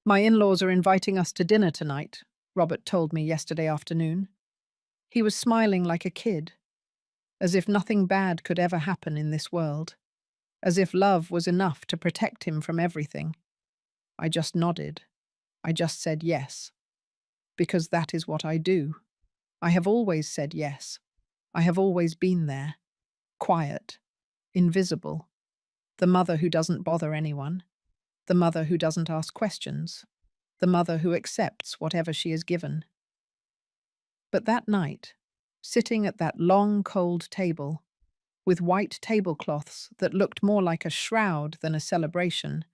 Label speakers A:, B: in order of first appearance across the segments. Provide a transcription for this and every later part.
A: My in-laws are inviting us to dinner tonight, Robert told me yesterday afternoon. He was smiling like a kid, as if nothing bad could ever happen in this world, as if love was enough to protect him from everything. I just nodded. I just said yes, because that is what I do. I have always said yes. I have always been there, quiet, invisible, the mother who doesn't bother anyone, the mother who doesn't ask questions, the mother who accepts whatever she is given. But that night, sitting at that long, cold table, with white tablecloths that looked more like a shroud than a celebration,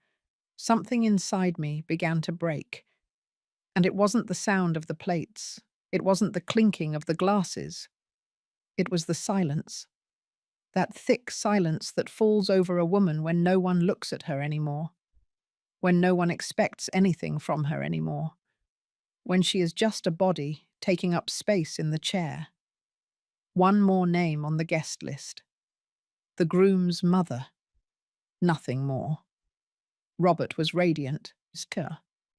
A: something inside me began to break. And it wasn't the sound of the plates. It wasn't the clinking of the glasses. It was the silence. That thick silence that falls over a woman when no one looks at her anymore, when no one expects anything from her anymore, when she is just a body taking up space in the chair. One more name on the guest list. The groom's mother. Nothing more. Robert was radiant.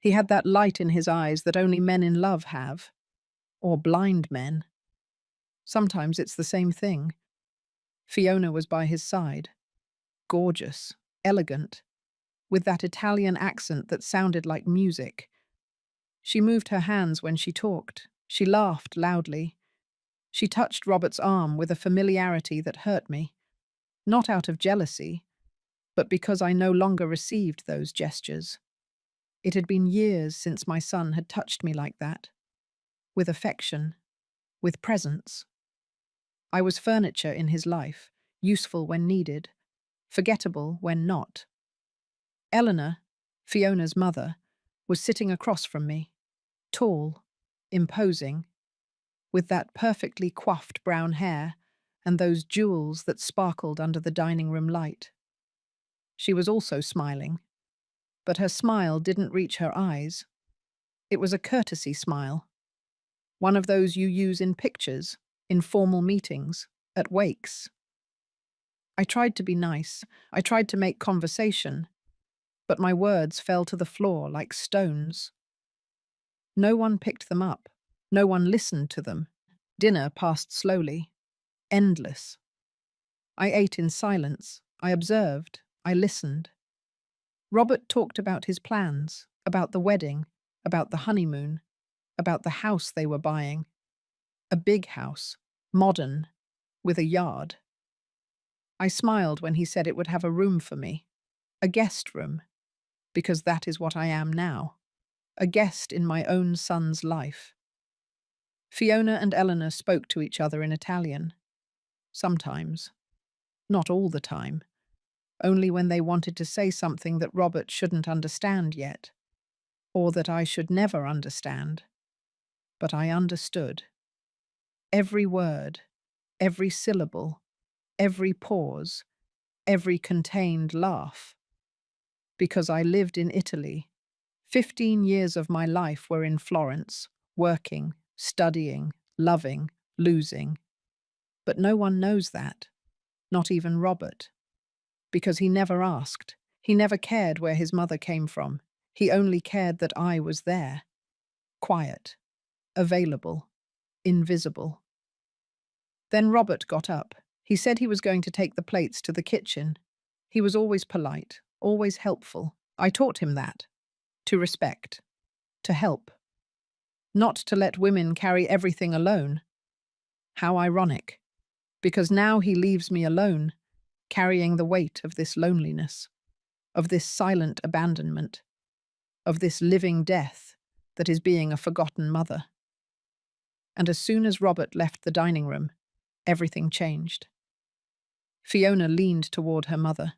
A: He had that light in his eyes that only men in love have. Or blind men. Sometimes it's the same thing. Fiona was by his side. Gorgeous, elegant, with that Italian accent that sounded like music. She moved her hands when she talked. She laughed loudly. She touched Robert's arm with a familiarity that hurt me. Not out of jealousy, but because I no longer received those gestures. It had been years since my son had touched me like that. With affection. With presence. I was furniture in his life, useful when needed, forgettable when not. Eleanor, Fiona's mother, was sitting across from me, tall, imposing, with that perfectly coiffed brown hair and those jewels that sparkled under the dining room light. She was also smiling, but her smile didn't reach her eyes. It was a courtesy smile, one of those you use in pictures, in formal meetings, at wakes. I tried to be nice. I tried to make conversation, but my words fell to the floor like stones. No one picked them up. No one listened to them. Dinner passed slowly. Endless. I ate in silence. I observed. I listened. Robert talked about his plans, about the wedding, about the honeymoon, about the house they were buying. A big house, modern, with a yard. I smiled when he said it would have a room for me, a guest room, because that is what I am now, a guest in my own son's life. Fiona and Eleanor spoke to each other in Italian. Sometimes. Not all the time. Only when they wanted to say something that Robert shouldn't understand yet, or that I should never understand. But I understood. Every word, every syllable, every pause, every contained laugh. Because I lived in Italy. 15 years of my life were in Florence, working, studying, loving, losing. But no one knows that, not even Robert. Because he never asked. He never cared where his mother came from. He only cared that I was there. Quiet. Available. Invisible. Then Robert got up. He said he was going to take the plates to the kitchen. He was always polite, always helpful. I taught him that. To respect. To help. Not to let women carry everything alone. How ironic. Because now he leaves me alone, carrying the weight of this loneliness, of this silent abandonment, of this living death that is being a forgotten mother. And as soon as Robert left the dining room, everything changed. Fiona leaned toward her mother.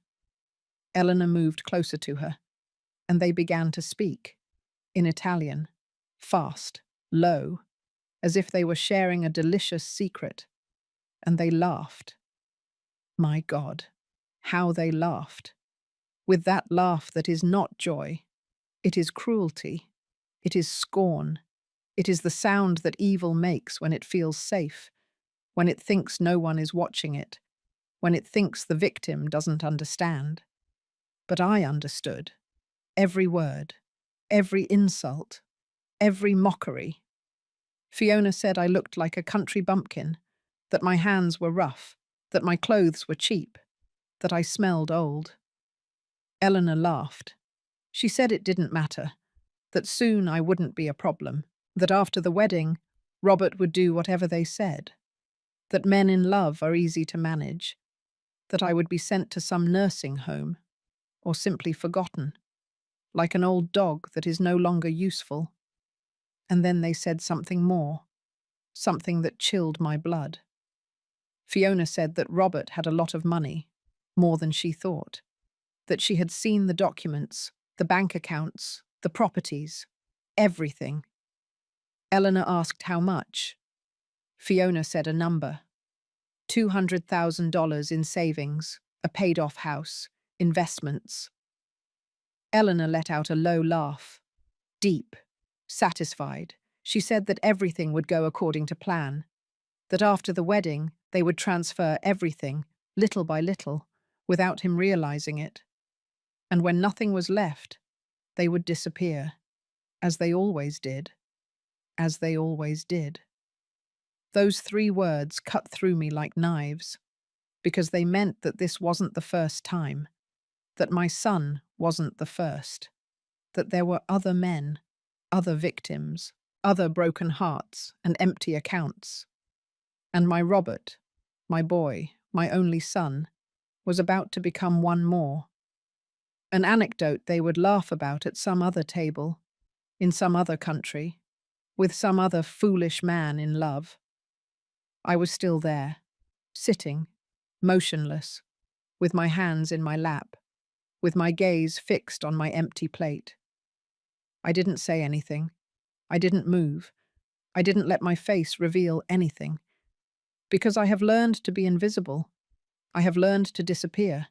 A: Eleanor moved closer to her, and they began to speak, in Italian, fast, low, as if they were sharing a delicious secret, and they laughed. My God, how they laughed. With that laugh that is not joy. It is cruelty. It is scorn. It is the sound that evil makes when it feels safe, when it thinks no one is watching it, when it thinks the victim doesn't understand. But I understood. Every word. every insult, every mockery. Fiona said I looked like a country bumpkin, that my hands were rough, that my clothes were cheap, that I smelled old. Eleanor laughed. She said it didn't matter, that soon I wouldn't be a problem, that after the wedding, Robert would do whatever they said, that men in love are easy to manage, that I would be sent to some nursing home, or simply forgotten, like an old dog that is no longer useful. And then they said something more, something that chilled my blood. Fiona said that Robert had a lot of money, more than she thought, that she had seen the documents, the bank accounts, the properties, everything. Eleanor asked how much. Fiona said a number. $200,000 in savings, a paid-off house, investments. Eleanor let out a low laugh. Deep, satisfied, she said that everything would go according to plan, that after the wedding they would transfer everything, little by little, without him realizing it. And when nothing was left, they would disappear, as they always did, as they always did. Those 3 words cut through me like knives, because they meant that this wasn't the first time, that my son wasn't the first, that there were other men, other victims, other broken hearts and empty accounts. And my Robert, my boy, my only son, was about to become one more. An anecdote they would laugh about at some other table, in some other country, with some other foolish man in love. I was still there, sitting, motionless, with my hands in my lap, with my gaze fixed on my empty plate. I didn't say anything. I didn't move. I didn't let my face reveal anything. Because I have learned to be invisible. I have learned to disappear.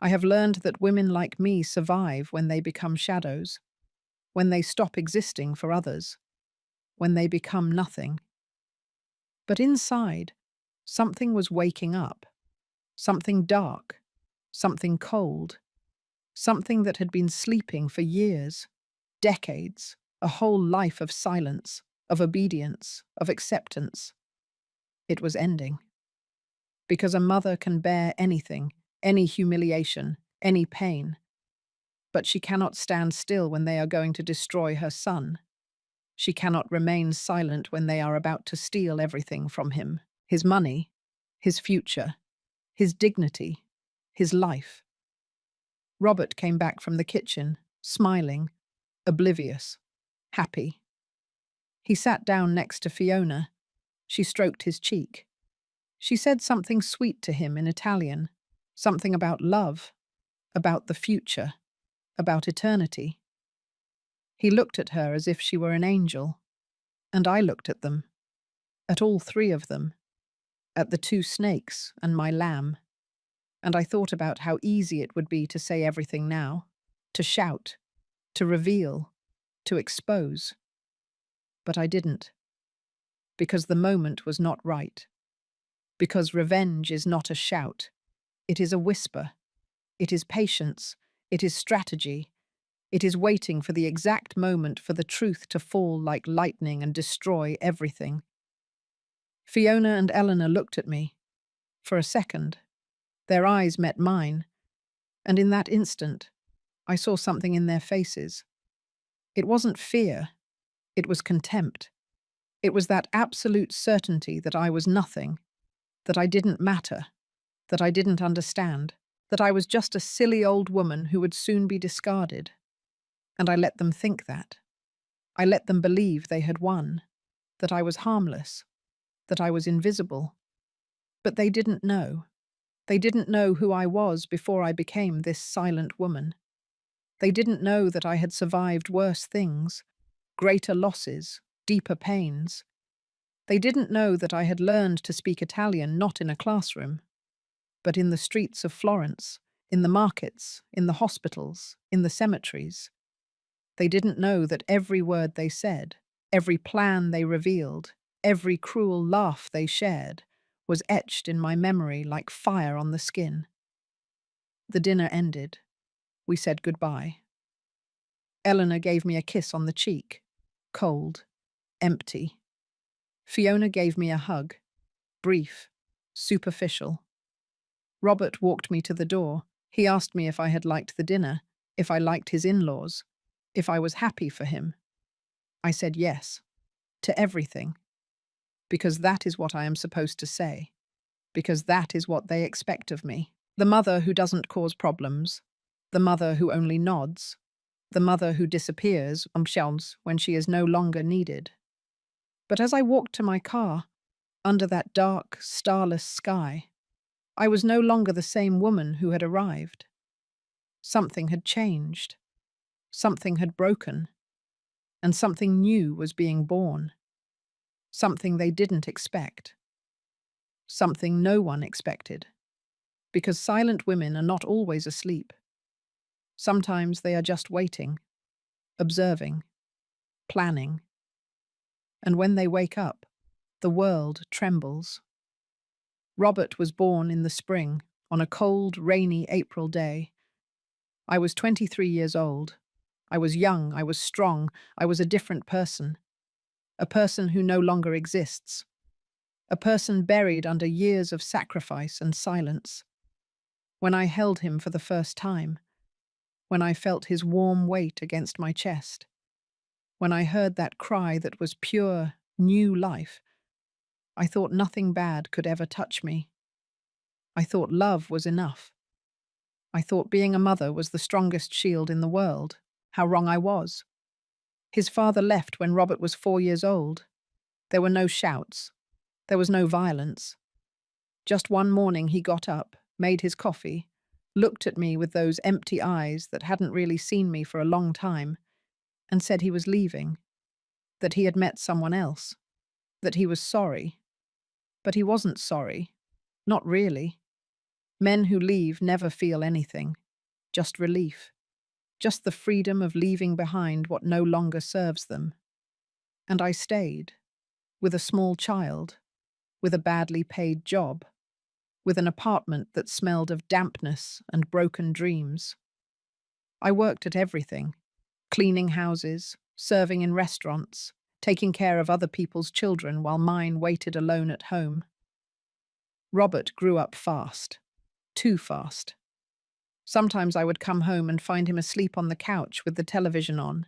A: I have learned that women like me survive when they become shadows, when they stop existing for others, when they become nothing. But inside, something was waking up, something dark, something cold, something that had been sleeping for years, decades, a whole life of silence, of obedience, of acceptance. It was ending. Because a mother can bear anything, any humiliation, any pain. But she cannot stand still when they are going to destroy her son. She cannot remain silent when they are about to steal everything from him, his money, his future, his dignity, his life. Robert came back from the kitchen, smiling, oblivious, happy. He sat down next to Fiona. She stroked his cheek. She said something sweet to him in Italian, something about love, about the future, about eternity. He looked at her as if she were an angel, and I looked at them, at all 3 of them, at the 2 snakes and my lamb, and I thought about how easy it would be to say everything now, to shout, to reveal, to expose. But I didn't, because the moment was not right, because revenge is not a shout, it is a whisper, it is patience, it is strategy, it is waiting for the exact moment for the truth to fall like lightning and destroy everything. Fiona and Eleanor looked at me. For a second, their eyes met mine, and in that instant, I saw something in their faces. It wasn't fear, it was contempt. It was that absolute certainty that I was nothing, that I didn't matter, that I didn't understand, that I was just a silly old woman who would soon be discarded. And I let them think that. I let them believe they had won, that I was harmless, that I was invisible. But they didn't know. They didn't know who I was before I became this silent woman. They didn't know that I had survived worse things, greater losses, deeper pains. They didn't know that I had learned to speak Italian not in a classroom, but in the streets of Florence, in the markets, in the hospitals, in the cemeteries. They didn't know that every word they said, every plan they revealed, every cruel laugh they shared, was etched in my memory like fire on the skin. The dinner ended. We said goodbye. Eleanor gave me a kiss on the cheek. Cold. Empty. Fiona gave me a hug. Brief. Superficial. Robert walked me to the door. He asked me if I had liked the dinner, if I liked his in-laws, if I was happy for him. I said yes. To everything. Because that is what I am supposed to say. Because that is what they expect of me. The mother who doesn't cause problems. The mother who only nods. The mother who disappears when she is no longer needed. But as I walked to my car, under that dark, starless sky, I was no longer the same woman who had arrived. Something had changed. Something had broken. And something new was being born. Something they didn't expect. Something no one expected. Because silent women are not always asleep. Sometimes they are just waiting, observing, planning. And when they wake up, the world trembles. Robert was born in the spring, on a cold, rainy April day. I was 23 years old. I was young, I was strong, I was a different person. A person who no longer exists. A person buried under years of sacrifice and silence. When I held him for the first time, when I felt his warm weight against my chest, when I heard that cry that was pure, new life, I thought nothing bad could ever touch me. I thought love was enough. I thought being a mother was the strongest shield in the world. How wrong I was. His father left when Robert was 4 years old. There were no shouts. There was no violence. Just one morning he got up, made his coffee, looked at me with those empty eyes that hadn't really seen me for a long time, and said he was leaving, that he had met someone else, that he was sorry. But he wasn't sorry. Not really. Men who leave never feel anything, just relief, just the freedom of leaving behind what no longer serves them. And I stayed, with a small child, with a badly paid job, with an apartment that smelled of dampness and broken dreams. I worked at everything, cleaning houses, serving in restaurants, taking care of other people's children while mine waited alone at home. Robert grew up fast, too fast. Sometimes I would come home and find him asleep on the couch with the television on.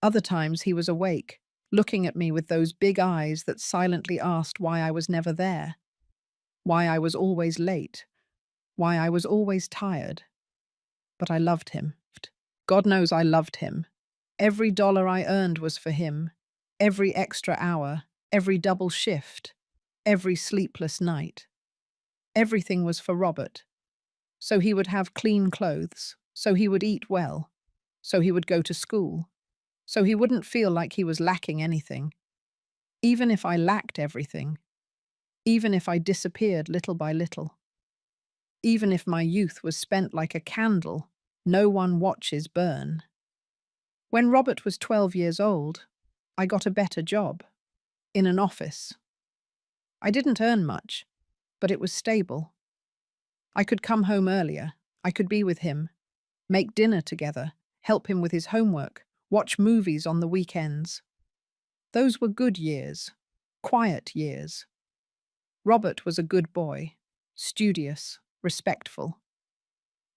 A: Other times he was awake, looking at me with those big eyes that silently asked why I was never there, why I was always late, why I was always tired. But I loved him. God knows I loved him. Every dollar I earned was for him, every extra hour, every double shift, every sleepless night. Everything was for Robert. So he would have clean clothes, so he would eat well, so he would go to school, so he wouldn't feel like he was lacking anything. Even if I lacked everything, even if I disappeared little by little, even if my youth was spent like a candle no one watches burn. When Robert was 12 years old, I got a better job, in an office. I didn't earn much, but it was stable. I could come home earlier, I could be with him, make dinner together, help him with his homework, watch movies on the weekends. Those were good years, quiet years. Robert was a good boy, studious, respectful.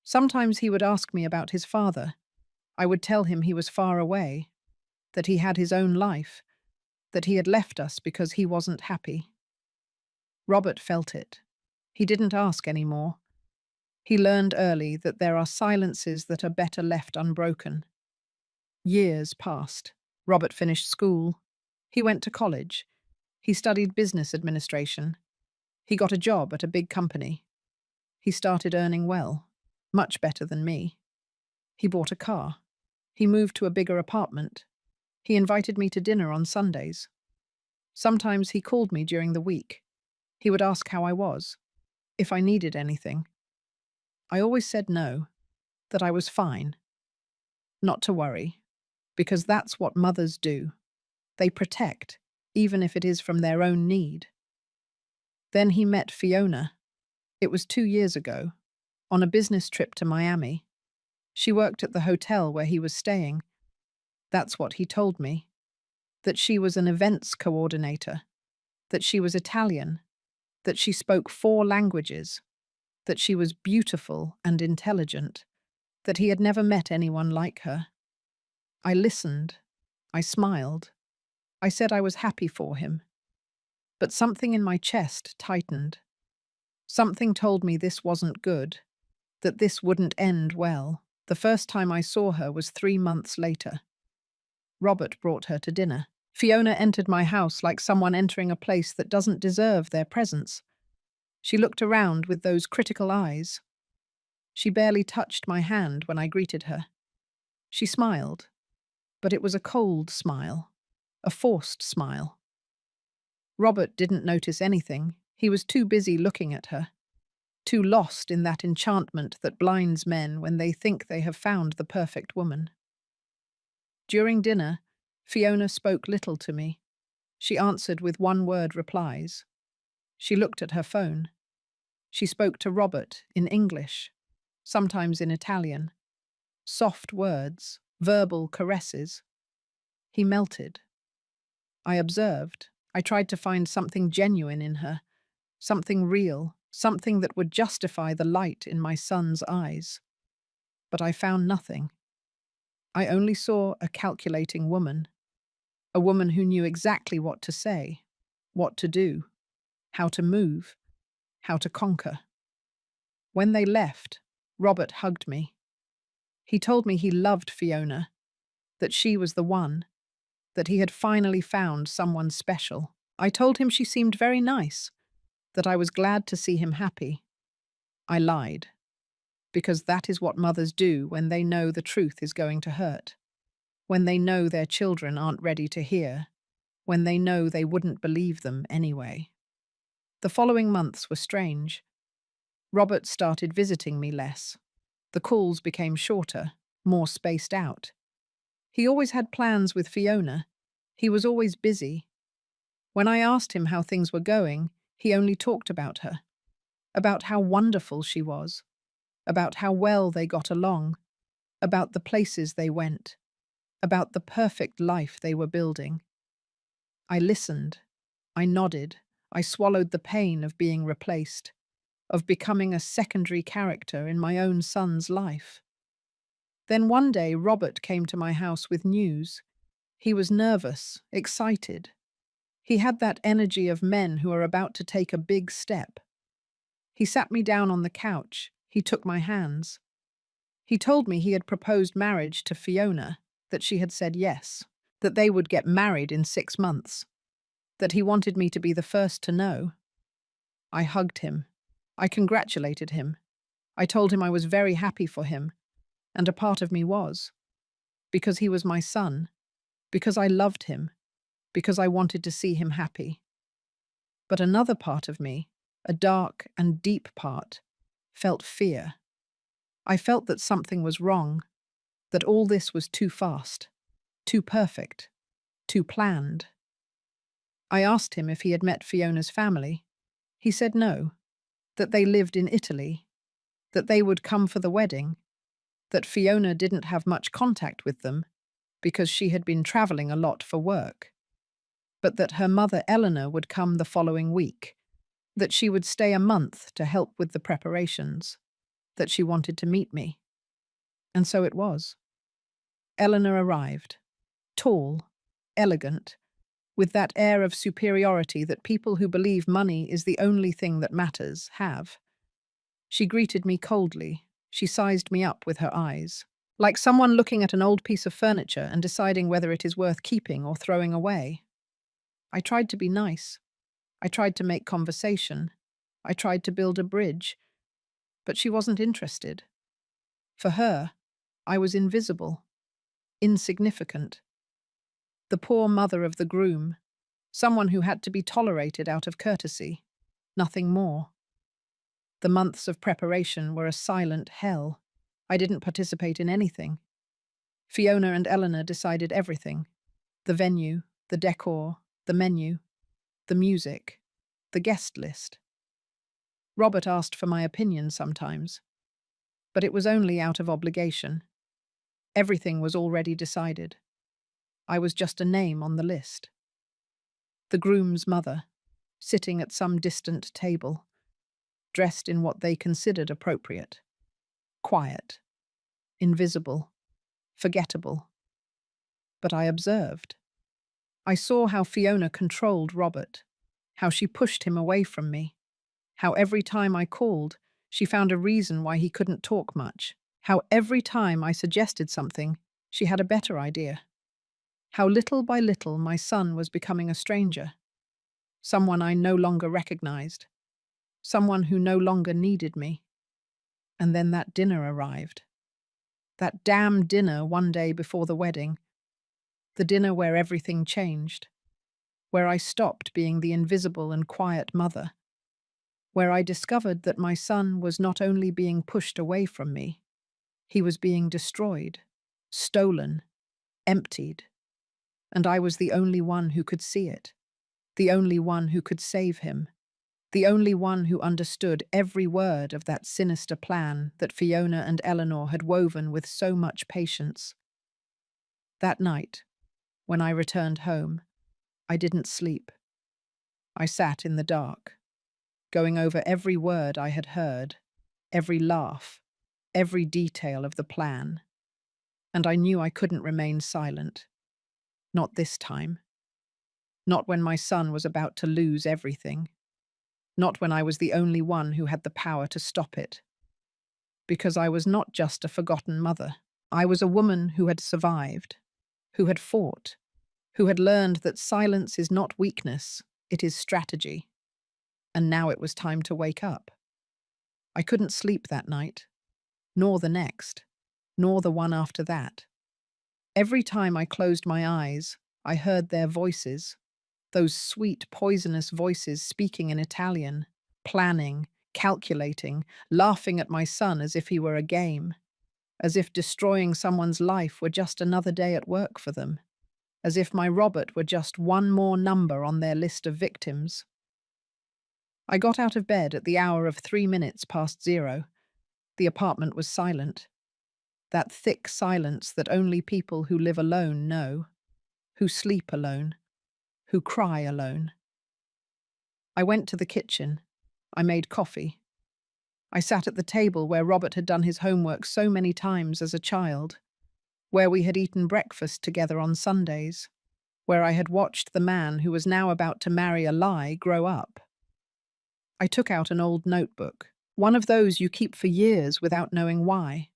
A: Sometimes he would ask me about his father. I would tell him he was far away, that he had his own life, that he had left us because he wasn't happy. Robert felt it. He didn't ask anymore. He learned early that there are silences that are better left unbroken. Years passed. Robert finished school. He went to college. He studied business administration. He got a job at a big company. He started earning well, much better than me. He bought a car. He moved to a bigger apartment. He invited me to dinner on Sundays. Sometimes he called me during the week. He would ask how I was, if I needed anything. I always said no, that I was fine. Not to worry, because that's what mothers do. They protect, even if it is from their own need. Then he met Fiona. It was 2 years ago, on a business trip to Miami. She worked at the hotel where he was staying. That's what he told me. That she was an events coordinator. That she was Italian. That she spoke 4 languages. That she was beautiful and intelligent. That he had never met anyone like her. I listened. I smiled. I said I was happy for him. But something in my chest tightened. Something told me this wasn't good, that this wouldn't end well. The first time I saw her was 3 months later. Robert brought her to dinner. Fiona entered my house like someone entering a place that doesn't deserve their presence. She looked around with those critical eyes. She barely touched my hand when I greeted her. She smiled, but it was a cold smile, a forced smile. Robert didn't notice anything. He was too busy looking at her, too lost in that enchantment that blinds men when they think they have found the perfect woman. During dinner, Fiona spoke little to me. She answered with one-word replies. She looked at her phone. She spoke to Robert in English, sometimes in Italian. Soft words, verbal caresses. He melted. I observed. I tried to find something genuine in her, something real, something that would justify the light in my son's eyes. But I found nothing. I only saw a calculating woman, a woman who knew exactly what to say, what to do, how to move, how to conquer. When they left, Robert hugged me. He told me he loved Fiona, that she was the one, that he had finally found someone special. I told him she seemed very nice, that I was glad to see him happy. I lied, because that is what mothers do when they know the truth is going to hurt, when they know their children aren't ready to hear, when they know they wouldn't believe them anyway. The following months were strange. Robert started visiting me less. The calls became shorter, more spaced out. He always had plans with Fiona. He was always busy. When I asked him how things were going, he only talked about her, about how wonderful she was, about how well they got along, about the places they went, about the perfect life they were building. I listened. I nodded. I swallowed the pain of being replaced, of becoming a secondary character in my own son's life. Then one day Robert came to my house with news. He was nervous, excited. He had that energy of men who are about to take a big step. He sat me down on the couch. He took my hands. He told me he had proposed marriage to Fiona, that she had said yes, that they would get married in 6 months, that he wanted me to be the first to know. I hugged him. I congratulated him. I told him I was very happy for him, and a part of me was, because he was my son, because I loved him, because I wanted to see him happy. But another part of me, a dark and deep part, felt fear. I felt that something was wrong, that all this was too fast, too perfect, too planned. I asked him if he had met Fiona's family. He said no, that they lived in Italy, that they would come for the wedding, that Fiona didn't have much contact with them because she had been travelling a lot for work, but that her mother Eleanor would come the following week, that she would stay a month to help with the preparations, that she wanted to meet me. And so it was. Eleanor arrived, tall, elegant, with that air of superiority that people who believe money is the only thing that matters have. She greeted me coldly. She sized me up with her eyes, like someone looking at an old piece of furniture and deciding whether it is worth keeping or throwing away. I tried to be nice. I tried to make conversation. I tried to build a bridge. But she wasn't interested. For her, I was invisible, insignificant. The poor mother of the groom, someone who had to be tolerated out of courtesy, nothing more. The months of preparation were a silent hell. I didn't participate in anything. Fiona and Eleanor decided everything: the venue, the decor, the menu, the music, the guest list. Robert asked for my opinion sometimes, but it was only out of obligation. Everything was already decided. I was just a name on the list. The groom's mother, sitting at some distant table, dressed in what they considered appropriate. Quiet, invisible, forgettable. But I observed. I saw how Fiona controlled Robert, how she pushed him away from me, how every time I called, she found a reason why he couldn't talk much, how every time I suggested something, she had a better idea, how little by little my son was becoming a stranger, someone I no longer recognized, someone who no longer needed me. And then that dinner arrived. That damn dinner one day before the wedding, the dinner where everything changed, where I stopped being the invisible and quiet mother, where I discovered that my son was not only being pushed away from me, he was being destroyed, stolen, emptied, and I was the only one who could see it, the only one who could save him, the only one who understood every word of that sinister plan that Fiona and Eleanor had woven with so much patience. That night, when I returned home, I didn't sleep. I sat in the dark, going over every word I had heard, every laugh, every detail of the plan, and I knew I couldn't remain silent. Not this time. Not when my son was about to lose everything. Not when I was the only one who had the power to stop it. Because I was not just a forgotten mother. I was a woman who had survived, who had fought, who had learned that silence is not weakness, it is strategy. And now it was time to wake up. I couldn't sleep that night, nor the next, nor the one after that. Every time I closed my eyes, I heard their voices, those sweet, poisonous voices speaking in Italian, planning, calculating, laughing at my son as if he were a game, as if destroying someone's life were just another day at work for them, as if my Robert were just one more number on their list of victims. I got out of bed at the hour of 0:03. The apartment was silent. That thick silence that only people who live alone know, who sleep alone, who cry alone. I went to the kitchen. I made coffee. I sat at the table where Robert had done his homework so many times as a child, where we had eaten breakfast together on Sundays, where I had watched the man who was now about to marry a lie grow up. I took out an old notebook, one of those you keep for years without knowing why,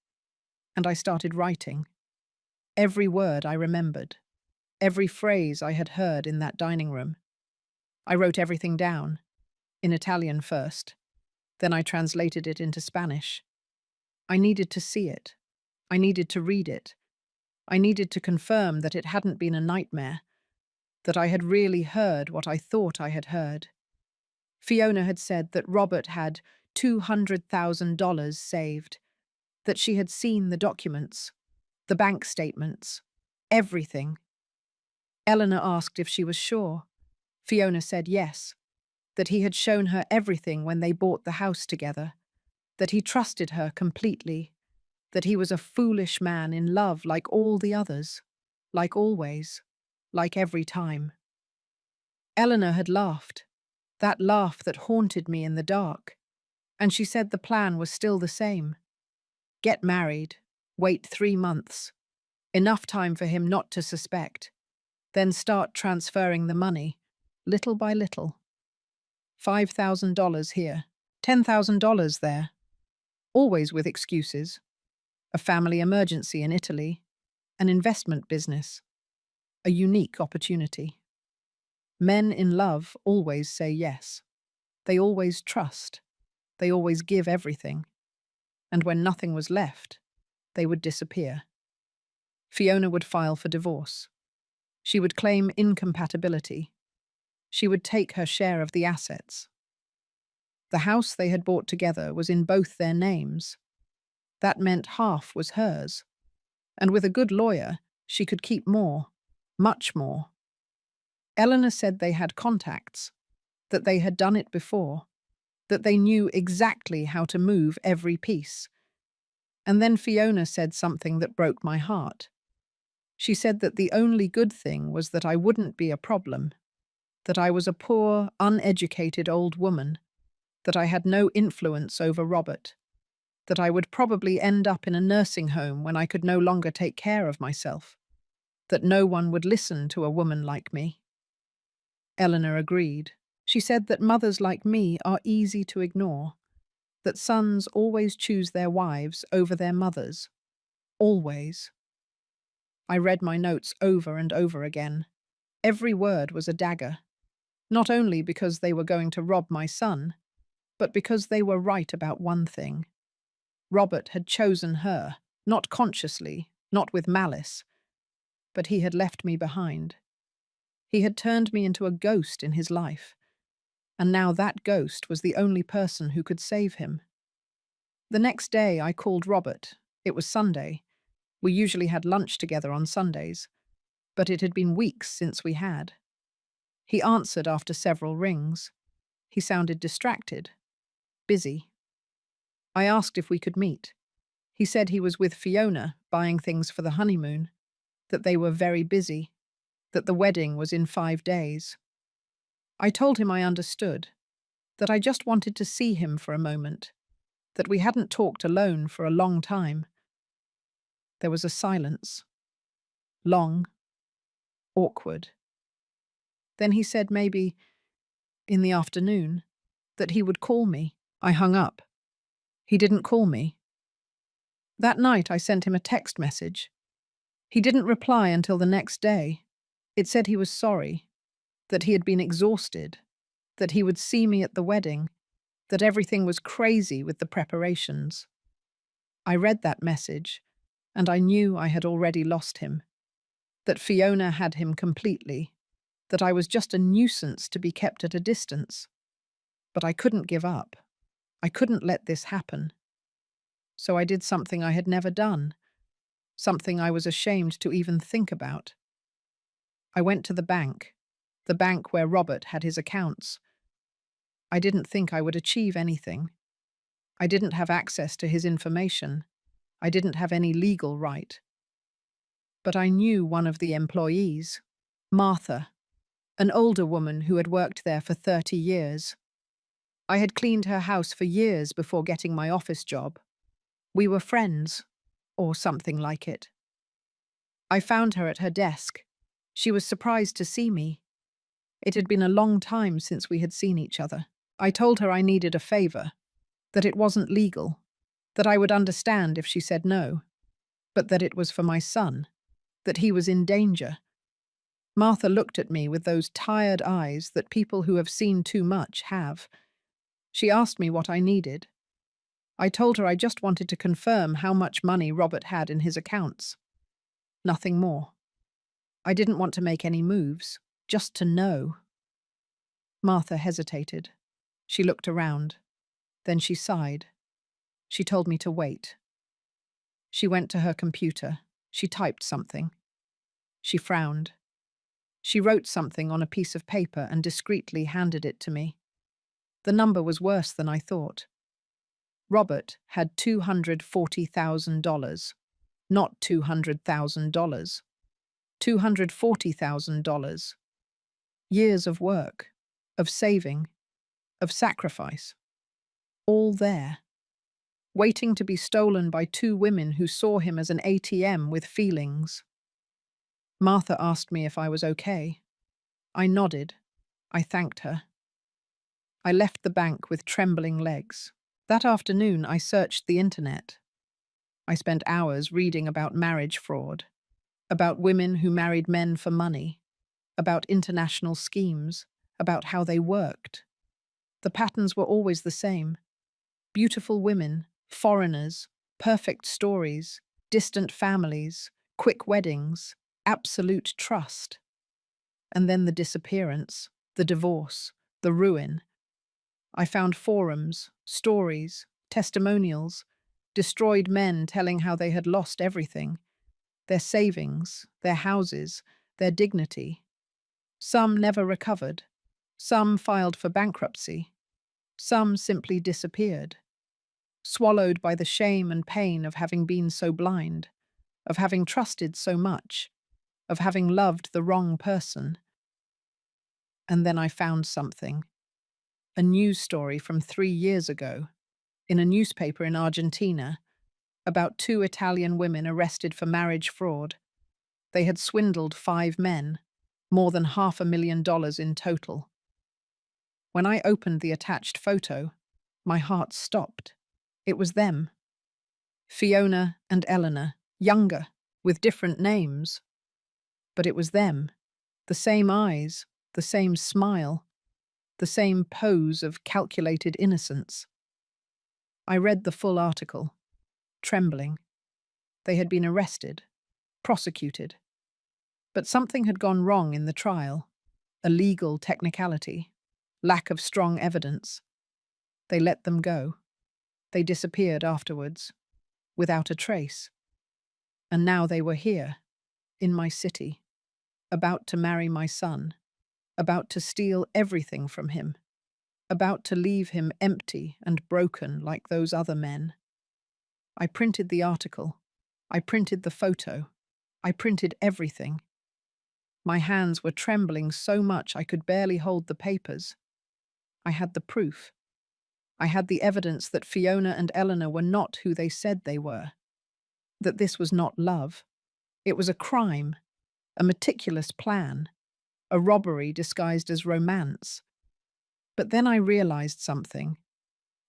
A: and I started writing. Every word I remembered, every phrase I had heard in that dining room. I wrote everything down, in Italian first, then I translated it into Spanish. I needed to see it. I needed to read it. I needed to confirm that it hadn't been a nightmare, that I had really heard what I thought I had heard. Fiona had said that Robert had $200,000 saved, that she had seen the documents, the bank statements, everything. Eleanor asked if she was sure. Fiona said yes, that he had shown her everything when they bought the house together, that he trusted her completely, that he was a foolish man in love like all the others, like always, like every time. Eleanor had laughed, that laugh that haunted me in the dark, and she said the plan was still the same. Get married, wait 3 months, enough time for him not to suspect, then start transferring the money, little by little. $5,000 here, $10,000 there, always with excuses. A family emergency in Italy, an investment business, a unique opportunity. Men in love always say yes. They always trust. They always give everything. And when nothing was left, they would disappear. Fiona would file for divorce. She would claim incompatibility. She would take her share of the assets. The house they had bought together was in both their names. That meant half was hers. And with a good lawyer, she could keep more, much more. Eleanor said they had contacts, that they had done it before, that they knew exactly how to move every piece. And then Fiona said something that broke my heart. She said that the only good thing was that I wouldn't be a problem, that I was a poor, uneducated old woman, that I had no influence over Robert, that I would probably end up in a nursing home when I could no longer take care of myself, that no one would listen to a woman like me. Eleanor agreed. She said that mothers like me are easy to ignore, that sons always choose their wives over their mothers. Always. I read my notes over and over again. Every word was a dagger, not only because they were going to rob my son, but because they were right about one thing. Robert had chosen her, not consciously, not with malice, but he had left me behind. He had turned me into a ghost in his life, and now that ghost was the only person who could save him. The next day I called Robert. It was Sunday. We usually had lunch together on Sundays, but it had been weeks since we had. He answered after several rings. He sounded distracted, busy. I asked if we could meet. He said he was with Fiona, buying things for the honeymoon, that they were very busy, that the wedding was in 5 days. I told him I understood, that I just wanted to see him for a moment, that we hadn't talked alone for a long time. There was a silence. Long, awkward. Then he said maybe, in the afternoon, that he would call me. I hung up. He didn't call me. That night I sent him a text message. He didn't reply until the next day. It said he was sorry, that he had been exhausted, that he would see me at the wedding, that everything was crazy with the preparations. I read that message, and I knew I had already lost him, that Fiona had him completely, that I was just a nuisance to be kept at a distance. But I couldn't give up. I couldn't let this happen. So I did something I had never done, something I was ashamed to even think about. I went to the bank where Robert had his accounts. I didn't think I would achieve anything. I didn't have access to his information. I didn't have any legal right. But I knew one of the employees, Martha, an older woman who had worked there for 30 years. I had cleaned her house for years before getting my office job. We were friends, or something like it. I found her at her desk. She was surprised to see me. It had been a long time since we had seen each other. I told her I needed a favor, that it wasn't legal, that I would understand if she said no, but that it was for my son, that he was in danger. Martha looked at me with those tired eyes that people who have seen too much have. She asked me what I needed. I told her I just wanted to confirm how much money Robert had in his accounts. Nothing more. I didn't want to make any moves, just to know. Martha hesitated. She looked around. Then she sighed. She told me to wait. She went to her computer. She typed something. She frowned. She wrote something on a piece of paper and discreetly handed it to me. The number was worse than I thought. Robert had $240,000, not $200,000. $240,000. Years of work, of saving, of sacrifice. All there. Waiting to be stolen by 2 women who saw him as an ATM with feelings. Martha asked me if I was okay. I nodded. I thanked her. I left the bank with trembling legs. That afternoon I searched the internet. I spent hours reading about marriage fraud, about women who married men for money, about international schemes, about how they worked. The patterns were always the same. Beautiful women, foreigners, perfect stories, distant families, quick weddings, absolute trust. And then the disappearance, the divorce, the ruin. I found forums, stories, testimonials, destroyed men telling how they had lost everything, their savings, their houses, their dignity. Some never recovered. Some filed for bankruptcy. Some simply disappeared, swallowed by the shame and pain of having been so blind, of having trusted so much. of having loved the wrong person. And then I found something, a news story from 3 years ago, in a newspaper in Argentina, about two Italian women arrested for marriage fraud. They had swindled 5 men, more than $500,000 in total. When I opened the attached photo, my heart stopped. It was them. Fiona and Eleanor, younger, with different names. But it was them. The same eyes, the same smile, the same pose of calculated innocence. I read the full article, trembling. They had been arrested, prosecuted. But something had gone wrong in the trial. A legal technicality, lack of strong evidence. They let them go. They disappeared afterwards, without a trace. And now they were here, in my city, about to marry my son, about to steal everything from him, about to leave him empty and broken like those other men. I printed the article. I printed the photo. I printed everything. My hands were trembling so much I could barely hold the papers. I had the proof. I had the evidence that Fiona and Eleanor were not who they said they were. That this was not love. It was a crime, a meticulous plan, a robbery disguised as romance. But then I realized something.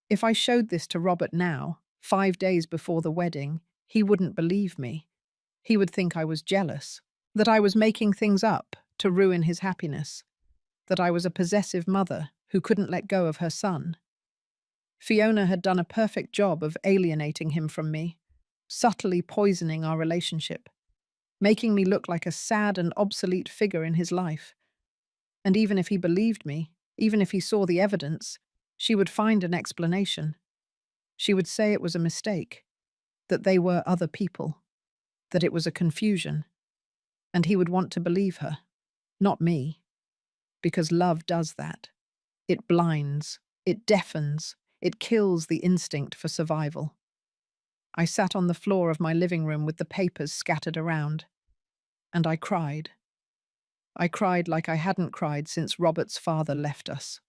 A: If I showed this to Robert now, 5 days before the wedding, he wouldn't believe me. He would think I was jealous, that I was making things up to ruin his happiness, that I was a possessive mother who couldn't let go of her son. Fiona had done a perfect job of alienating him from me, subtly poisoning our relationship, making me look like a sad and obsolete figure in his life. And even if he believed me, even if he saw the evidence, she would find an explanation. She would say it was a mistake, that they were other people, that it was a confusion. And he would want to believe her, not me, because love does that. It blinds, it deafens, it kills the instinct for survival. I sat on the floor of my living room with the papers scattered around, and I cried. I cried like I hadn't cried since Robert's father left us.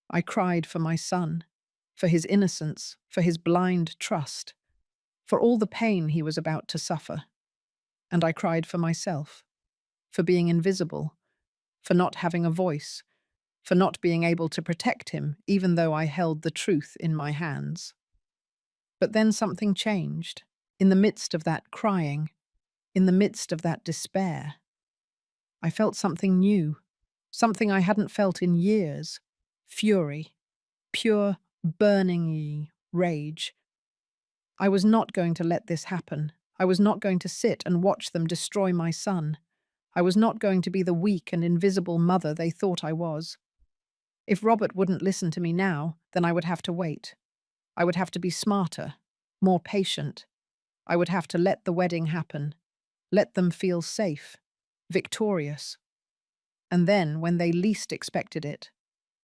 A: I cried for my son, for his innocence, for his blind trust, for all the pain he was about to suffer. And I cried for myself, for being invisible, for not having a voice, for not being able to protect him even though I held the truth in my hands. But then something changed. In the midst of that crying, in the midst of that despair, I felt something new, something I hadn't felt in years. Fury, pure, burning rage. I was not going to let this happen. I was not going to sit and watch them destroy my son. I was not going to be the weak and invisible mother they thought I was. If Robert wouldn't listen to me now, then I would have to wait. I would have to be smarter, more patient. I would have to let the wedding happen, let them feel safe, victorious. And then, when they least expected it,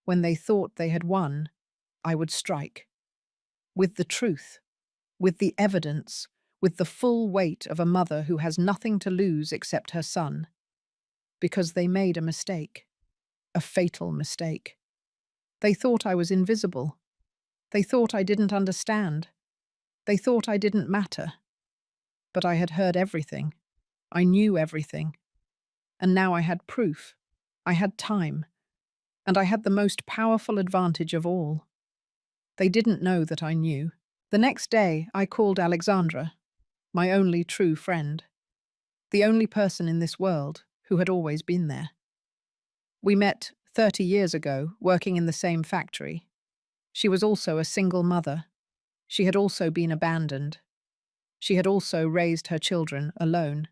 A: when they thought they had won, I would strike. With the truth, with the evidence, with the full weight of a mother who has nothing to lose except her son. Because they made a mistake, a fatal mistake. They thought I was invisible. They thought I didn't understand. They thought I didn't matter. But I had heard everything. I knew everything. And now I had proof. I had time. And I had the most powerful advantage of all. They didn't know that I knew. The next day, I called Alexandra, my only true friend, the only person in this world who had always been there. We met 30 years ago, working in the same factory. She was also a single mother. She had also been abandoned. She had also raised her children alone.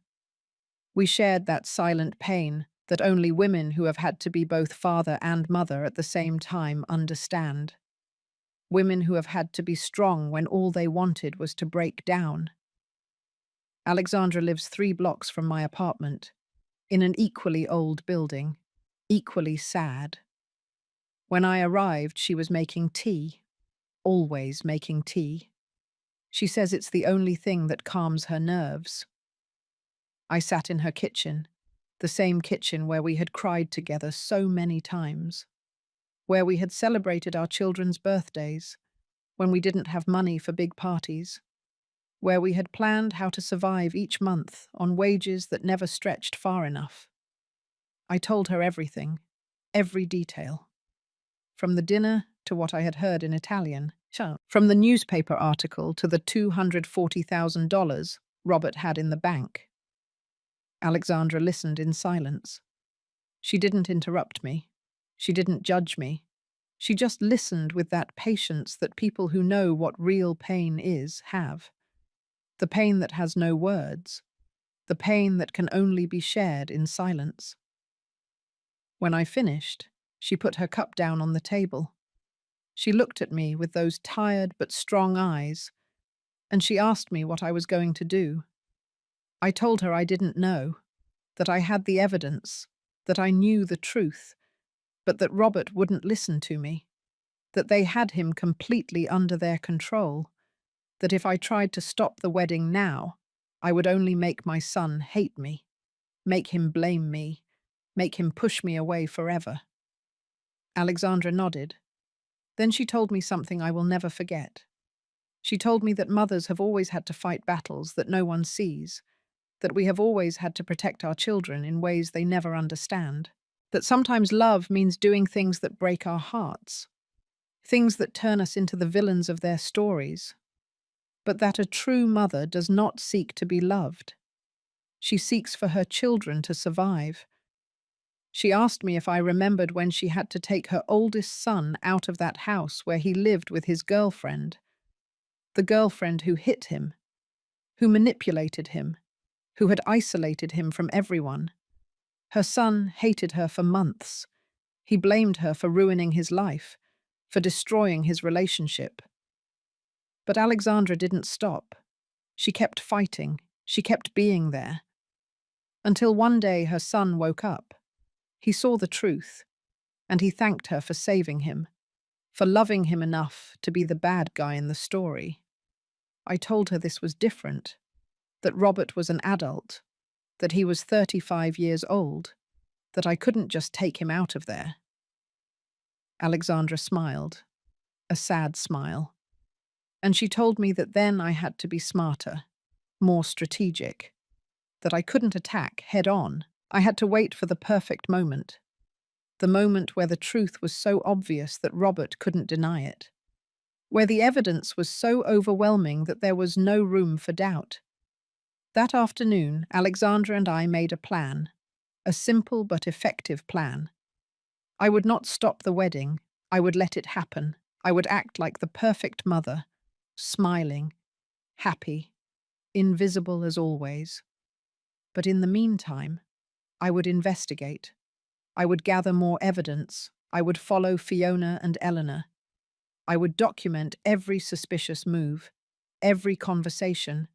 A: We shared that silent pain that only women who have had to be both father and mother at the same time understand. Women who have had to be strong when all they wanted was to break down. Alexandra lives 3 blocks from my apartment, in an equally old building, equally sad. When I arrived, she was making tea, always making tea. She says it's the only thing that calms her nerves. I sat in her kitchen, The same kitchen where we had cried together so many times, where we had celebrated our children's birthdays, when we didn't have money for big parties, where we had planned how to survive each month on wages that never stretched far enough. I told her everything, every detail. From the dinner to what I had heard in Italian, from the newspaper article to the $240,000 Robert had in the bank. Alexandra listened in silence. She didn't interrupt me. She didn't judge me. She just listened with that patience that people who know what real pain is have. The pain that has no words. The pain that can only be shared in silence. When I finished, she put her cup down on the table. She looked at me with those tired but strong eyes, and she asked me what I was going to do. I told her I didn't know, that I had the evidence, that I knew the truth, but that Robert wouldn't listen to me, that they had him completely under their control, that if I tried to stop the wedding now, I would only make my son hate me, make him blame me, make him push me away forever. Alexandra nodded. Then she told me something I will never forget. She told me that mothers have always had to fight battles that no one sees, that we have always had to protect our children in ways they never understand, that sometimes love means doing things that break our hearts, things that turn us into the villains of their stories, but that a true mother does not seek to be loved. She seeks for her children to survive. She asked me if I remembered when she had to take her oldest son out of that house where he lived with his girlfriend, the girlfriend who hit him, who manipulated him, who had isolated him from everyone. Her son hated her for months. He blamed her for ruining his life, for destroying his relationship. But Alexandra didn't stop. She kept fighting. She kept being there. Until one day her son woke up. He saw the truth, and he thanked her for saving him, for loving him enough to be the bad guy in the story. I told her this was different, that Robert was an adult, that he was 35 years old, that I couldn't just take him out of there. Alexandra smiled, a sad smile, and she told me that then I had to be smarter, more strategic, that I couldn't attack head on. I had to wait for the perfect moment, the moment where the truth was so obvious that Robert couldn't deny it, where the evidence was so overwhelming that there was no room for doubt. That afternoon, Alexandra and I made a plan, a simple but effective plan. I would not stop the wedding. I would let it happen. I would act like the perfect mother, smiling, happy, invisible as always. But in the meantime, I would investigate. I would gather more evidence. I would follow Fiona and Eleanor. I would document every suspicious move, every conversation,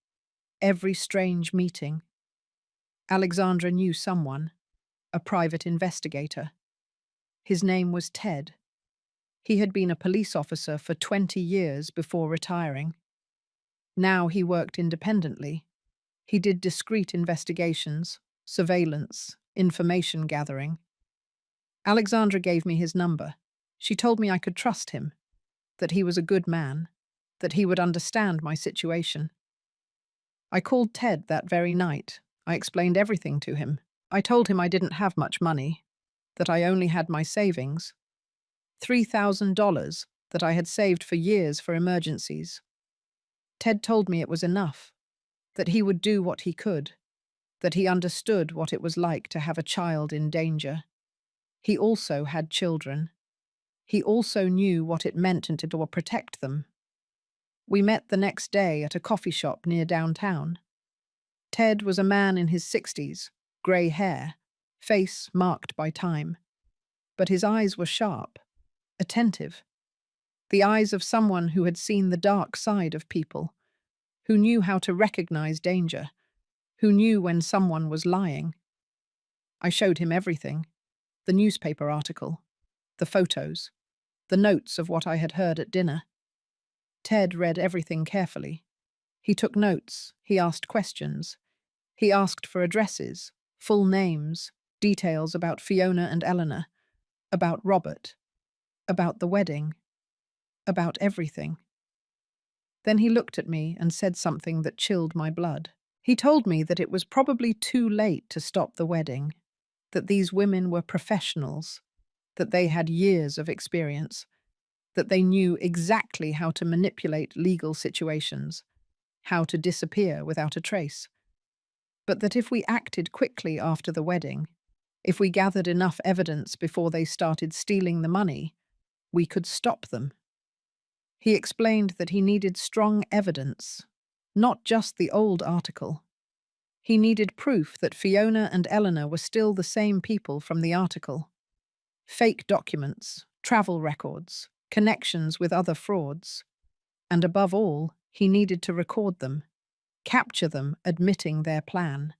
A: every strange meeting. Alexandra knew someone, a private investigator. His name was Ted. He had been a police officer for 20 years before retiring. Now he worked independently. He did discreet investigations, surveillance, information gathering. Alexandra gave me his number. She told me I could trust him, that he was a good man, that he would understand my situation. I called Ted that very night. I explained everything to him. I told him I didn't have much money, that I only had my savings, $3,000 that I had saved for years for emergencies. Ted told me it was enough, that he would do what he could, that he understood what it was like to have a child in danger. He also had children. He also knew what it meant to protect them. We met the next day at a coffee shop near downtown. Ted was a man in his 60s, grey hair, face marked by time. But his eyes were sharp, attentive. The eyes of someone who had seen the dark side of people, who knew how to recognize danger, who knew when someone was lying. I showed him everything, the newspaper article, the photos, the notes of what I had heard at dinner. Ted read everything carefully. He took notes, he asked questions. He asked for addresses, full names, Details about Fiona and Eleanor, about Robert, about the wedding, about everything. Then he looked at me and said something that chilled my blood. He told me that it was probably too late to stop the wedding, that these women were professionals, that they had years of experience, that they knew exactly how to manipulate legal situations, how to disappear without a trace, but that if we acted quickly after the wedding, if we gathered enough evidence before they started stealing the money, we could stop them. He explained that he needed strong evidence, not just the old article. He needed proof that Fiona and Eleanor were still the same people from the article. Fake documents, travel records, connections with other frauds. And above all, he needed to record them, capture them admitting their plan.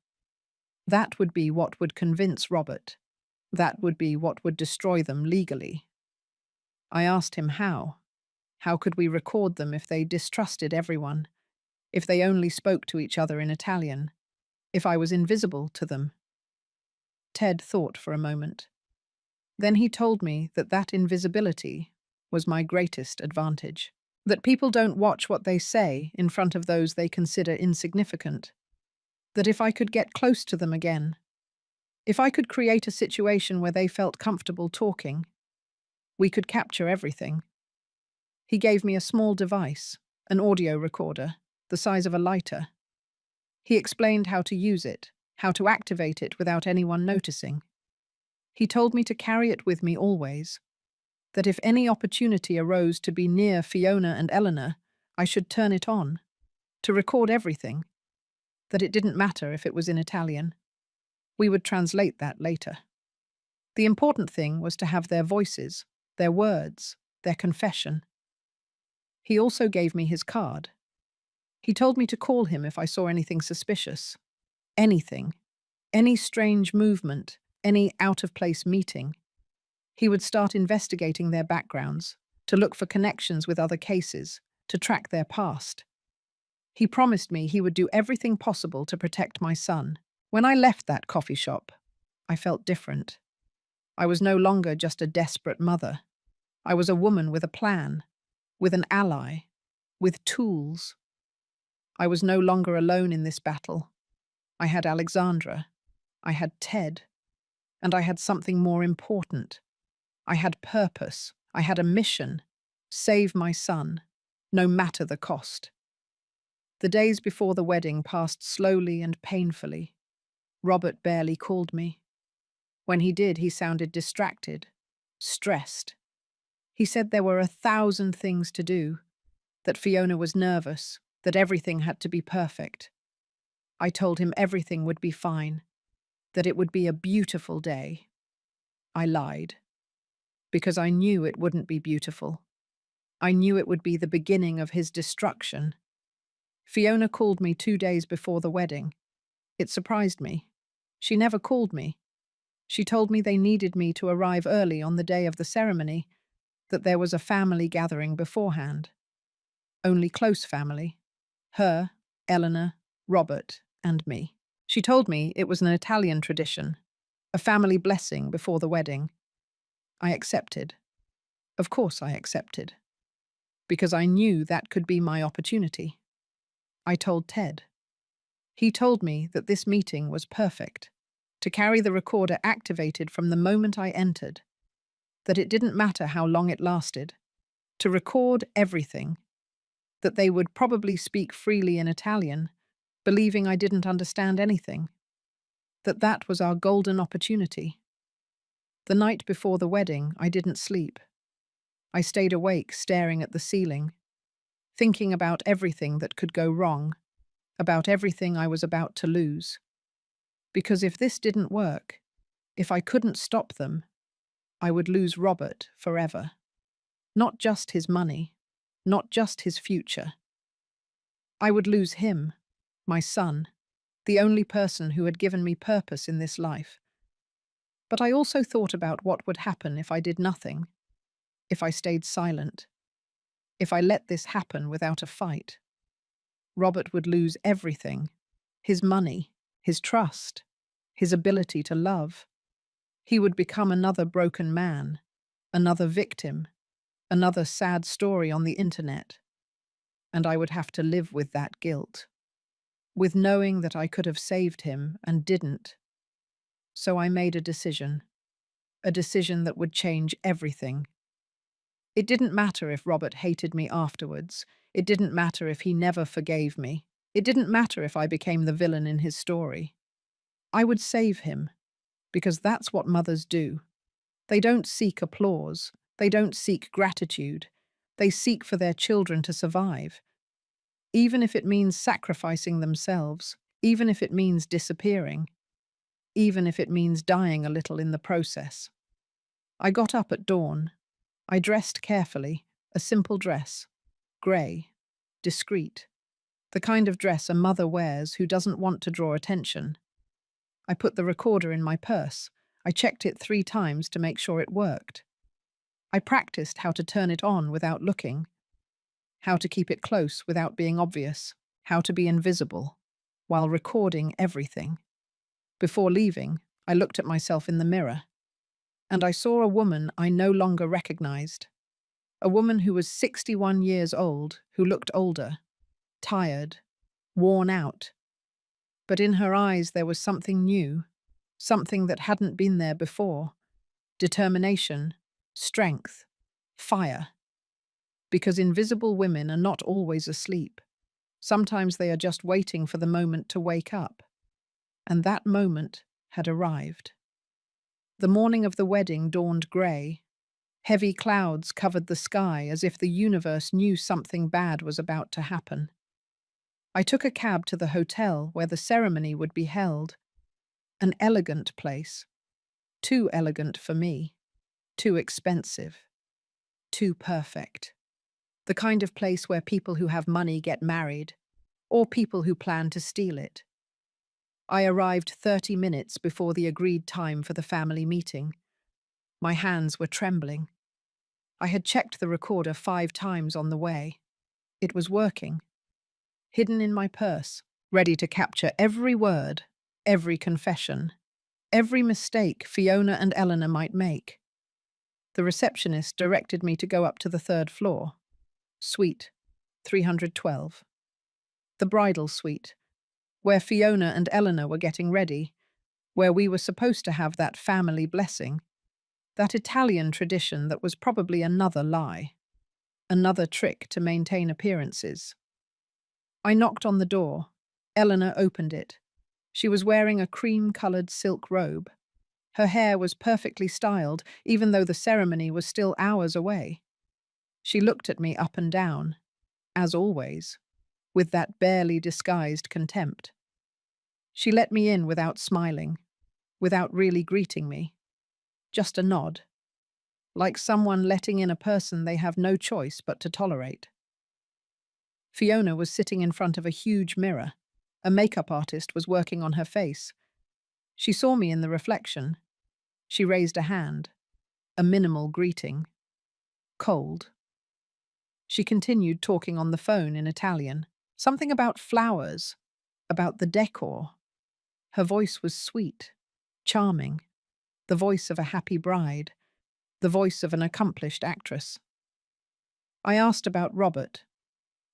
A: That would be what would convince Robert. That would be what would destroy them legally. I asked him how. How could we record them if they distrusted everyone? If they only spoke to each other in Italian? If I was invisible to them? Ted thought for a moment. Then he told me that that invisibility was my greatest advantage. That people don't watch what they say in front of those they consider insignificant. That if I could get close to them again, if I could create a situation where they felt comfortable talking, we could capture everything. He gave me a small device, an audio recorder, the size of a lighter. He explained how to use it, how to activate it without anyone noticing. He told me to carry it with me always, that if any opportunity arose to be near Fiona and Eleanor, I should turn it on, to record everything, that it didn't matter if it was in Italian. We would translate that later. The important thing was to have their voices, their words, their confession. He also gave me his card. He told me to call him if I saw anything suspicious. Anything. Any strange movement, any out-of-place meeting. He would start investigating their backgrounds, to look for connections with other cases, to track their past. He promised me he would do everything possible to protect my son. When I left that coffee shop, I felt different. I was no longer just a desperate mother. I was a woman with a plan, with an ally, with tools. I was no longer alone in this battle. I had Alexandra. I had Ted. And I had something more important. I had purpose. I had a mission. Save my son, no matter the cost. The days before the wedding passed slowly and painfully. Robert barely called me. When he did, he sounded distracted, stressed. He said there were 1,000 things to do, that Fiona was nervous, that everything had to be perfect. I told him everything would be fine, that it would be a beautiful day. I lied, because I knew it wouldn't be beautiful. I knew it would be the beginning of his destruction. Fiona called me 2 days before the wedding. It surprised me. She never called me. She told me they needed me to arrive early on the day of the ceremony, that there was a family gathering beforehand. Only close family. Her, Eleanor, Robert, and me. She told me it was an Italian tradition, a family blessing before the wedding. I accepted. Of course I accepted. Because I knew that could be my opportunity. I told Ted. He told me that this meeting was perfect, to carry the recorder activated from the moment I entered, that it didn't matter how long it lasted, to record everything, that they would probably speak freely in Italian, believing I didn't understand anything, that was our golden opportunity. The night before the wedding, I didn't sleep. I stayed awake staring at the ceiling, thinking about everything that could go wrong, about everything I was about to lose. Because if this didn't work, if I couldn't stop them, I would lose Robert forever. Not just his money, not just his future. I would lose him, my son, the only person who had given me purpose in this life. But I also thought about what would happen if I did nothing, if I stayed silent, if I let this happen without a fight. Robert would lose everything, his money, his trust, his ability to love. He would become another broken man, another victim, another sad story on the internet, and I would have to live with that guilt, with knowing that I could have saved him and didn't. So I made a decision that would change everything. It didn't matter if Robert hated me afterwards. It didn't matter if he never forgave me. It didn't matter if I became the villain in his story. I would save him, because that's what mothers do. They don't seek applause. They don't seek gratitude. They seek for their children to survive, even if it means sacrificing themselves, even if it means disappearing, even if it means dying a little in the process. I got up at dawn. I dressed carefully, a simple dress, grey, discreet, the kind of dress a mother wears who doesn't want to draw attention. I put the recorder in my purse. I checked it 3 times to make sure it worked. I practiced how to turn it on without looking, how to keep it close without being obvious, how to be invisible, while recording everything. Before leaving, I looked at myself in the mirror, and I saw a woman I no longer recognized. A woman who was 61 years old, who looked older, tired, worn out. But in her eyes there was something new, something that hadn't been there before. Determination, strength, fire. Because invisible women are not always asleep. Sometimes they are just waiting for the moment to wake up. And that moment had arrived. The morning of the wedding dawned grey. Heavy clouds covered the sky as if the universe knew something bad was about to happen. I took a cab to the hotel where the ceremony would be held. An elegant place. Too elegant for me. Too expensive. Too perfect. The kind of place where people who have money get married, or people who plan to steal it. I arrived 30 minutes before the agreed time for the family meeting. My hands were trembling. I had checked the recorder 5 times on the way. It was working. Hidden in my purse, ready to capture every word, every confession, every mistake Fiona and Eleanor might make. The receptionist directed me to go up to the 3rd floor. Suite 312. The bridal suite, where Fiona and Eleanor were getting ready, where we were supposed to have that family blessing, that Italian tradition that was probably another lie, another trick to maintain appearances. I knocked on the door. Eleanor opened it. She was wearing a cream-coloured silk robe. Her hair was perfectly styled, even though the ceremony was still hours away. She looked at me up and down, as always, with that barely disguised contempt. She let me in without smiling, without really greeting me. Just a nod, like someone letting in a person they have no choice but to tolerate. Fiona was sitting in front of a huge mirror. A makeup artist was working on her face. She saw me in the reflection. She raised a hand, a minimal greeting. Cold. She continued talking on the phone in Italian, something about flowers, about the decor. Her voice was sweet, charming, the voice of a happy bride, the voice of an accomplished actress. I asked about Robert.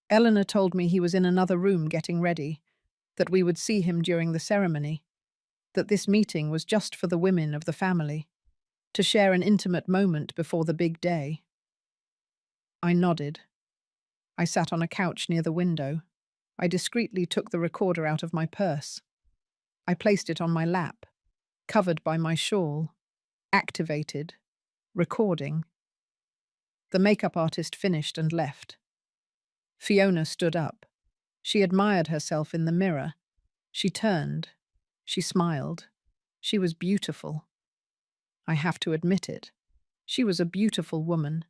A: Eleanor told me he was in another room getting ready, that we would see him during the ceremony, that this meeting was just for the women of the family, to share an intimate moment before the big day. I nodded. I sat on a couch near the window. I discreetly took the recorder out of my purse. I placed it on my lap, covered by my shawl, activated, recording. The makeup artist finished and left. Fiona stood up. She admired herself in the mirror. She turned. She smiled. She was beautiful. I have to admit it. She was a beautiful woman,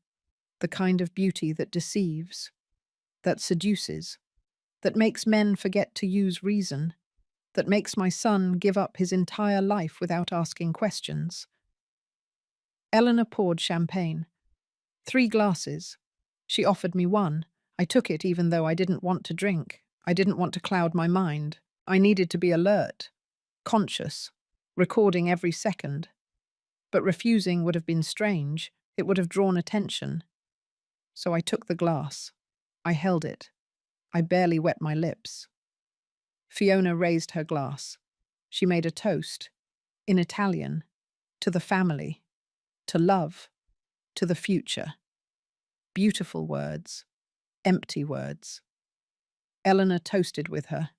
A: the kind of beauty that deceives, that seduces, that makes men forget to use reason, that makes my son give up his entire life without asking questions. Eleanor poured champagne. 3 glasses. She offered me one. I took it even though I didn't want to drink. I didn't want to cloud my mind. I needed to be alert, conscious, recording every second. But refusing would have been strange. It would have drawn attention. So I took the glass. I held it. I barely wet my lips. Fiona raised her glass. She made a toast, in Italian, to the family, to love, to the future. Beautiful words, empty words. Eleanor toasted with her.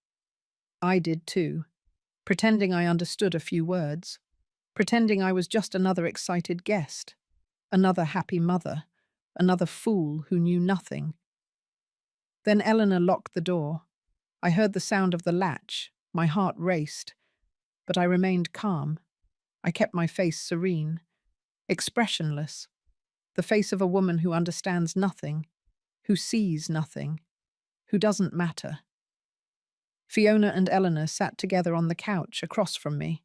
A: I did too, pretending I understood a few words, pretending I was just another excited guest, another happy mother, another fool who knew nothing. Then Eleanor locked the door. I heard the sound of the latch. My heart raced, but I remained calm. I kept my face serene, expressionless, the face of a woman who understands nothing, who sees nothing, who doesn't matter. Fiona and Eleanor sat together on the couch across from me.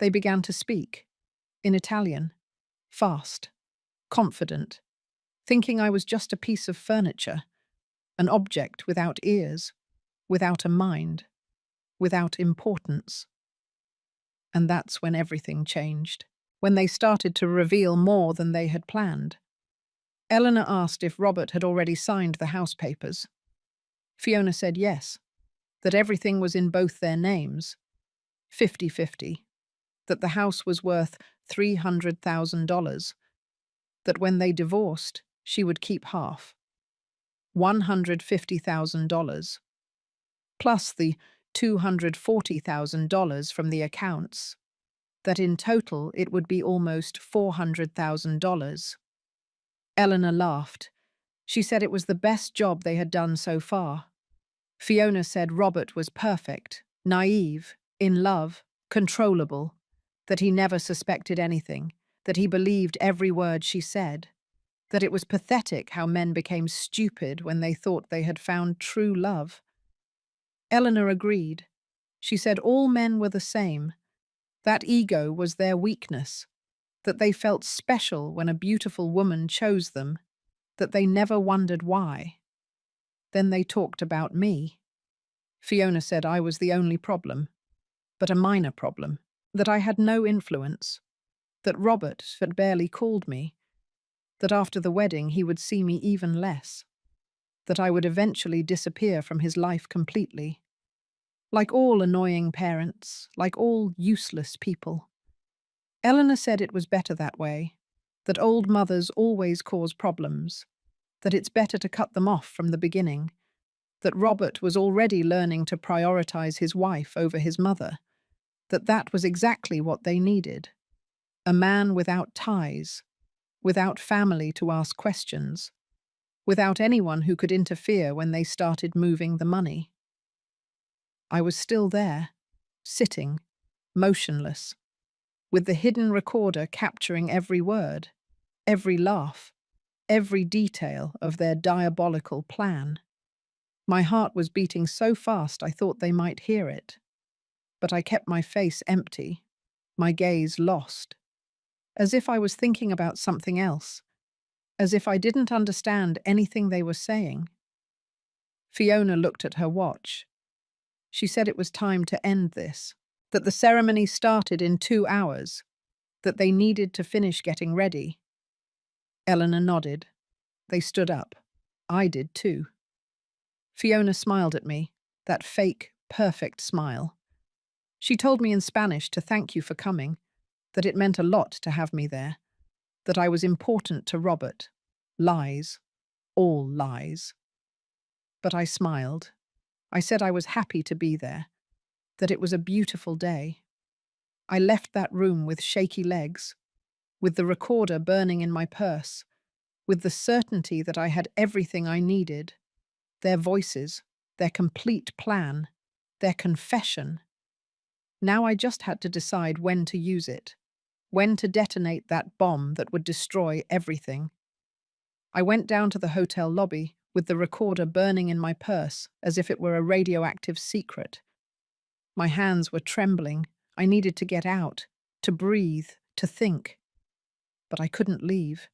A: They began to speak, in Italian, fast, confident, thinking I was just a piece of furniture, an object without ears, without a mind, without importance. And that's when everything changed, when they started to reveal more than they had planned. Eleanor asked if Robert had already signed the house papers. Fiona said yes, that everything was in both their names, 50-50, that the house was worth $300,000, that when they divorced, she would keep half, $150,000, plus the $240,000 from the accounts, that in total it would be almost $400,000. Eleanor laughed. She said it was the best job they had done so far. Fiona said Robert was perfect, naive, in love, controllable, that he never suspected anything, that he believed every word she said, that it was pathetic how men became stupid when they thought they had found true love. Eleanor agreed. She said all men were the same. That ego was their weakness, that they felt special when a beautiful woman chose them, that they never wondered why. Then they talked about me. Fiona said I was the only problem, but a minor problem, that I had no influence, that Robert had barely called me, that after the wedding he would see me even less, that I would eventually disappear from his life completely. Like all annoying parents, like all useless people. Eleanor said it was better that way, that old mothers always cause problems, that it's better to cut them off from the beginning, that Robert was already learning to prioritize his wife over his mother, that that was exactly what they needed. A man without ties, without family to ask questions, without anyone who could interfere when they started moving the money. I was still there, sitting, motionless, with the hidden recorder capturing every word, every laugh, every detail of their diabolical plan. My heart was beating so fast I thought they might hear it. But I kept my face empty, my gaze lost, as if I was thinking about something else, as if I didn't understand anything they were saying. Fiona looked at her watch. She said it was time to end this, that the ceremony started in 2 hours, that they needed to finish getting ready. Eleanor nodded. They stood up. I did too. Fiona smiled at me, that fake, perfect smile. She told me in Spanish to thank you for coming, that it meant a lot to have me there, that I was important to Robert. Lies. All lies. But I smiled. I said I was happy to be there, that it was a beautiful day. I left that room with shaky legs, with the recorder burning in my purse, with the certainty that I had everything I needed, their voices, their complete plan, their confession. Now I just had to decide when to use it, when to detonate that bomb that would destroy everything. I went down to the hotel lobby with the recorder burning in my purse as if it were a radioactive secret. My hands were trembling. I needed to get out, to breathe, to think. But I couldn't leave.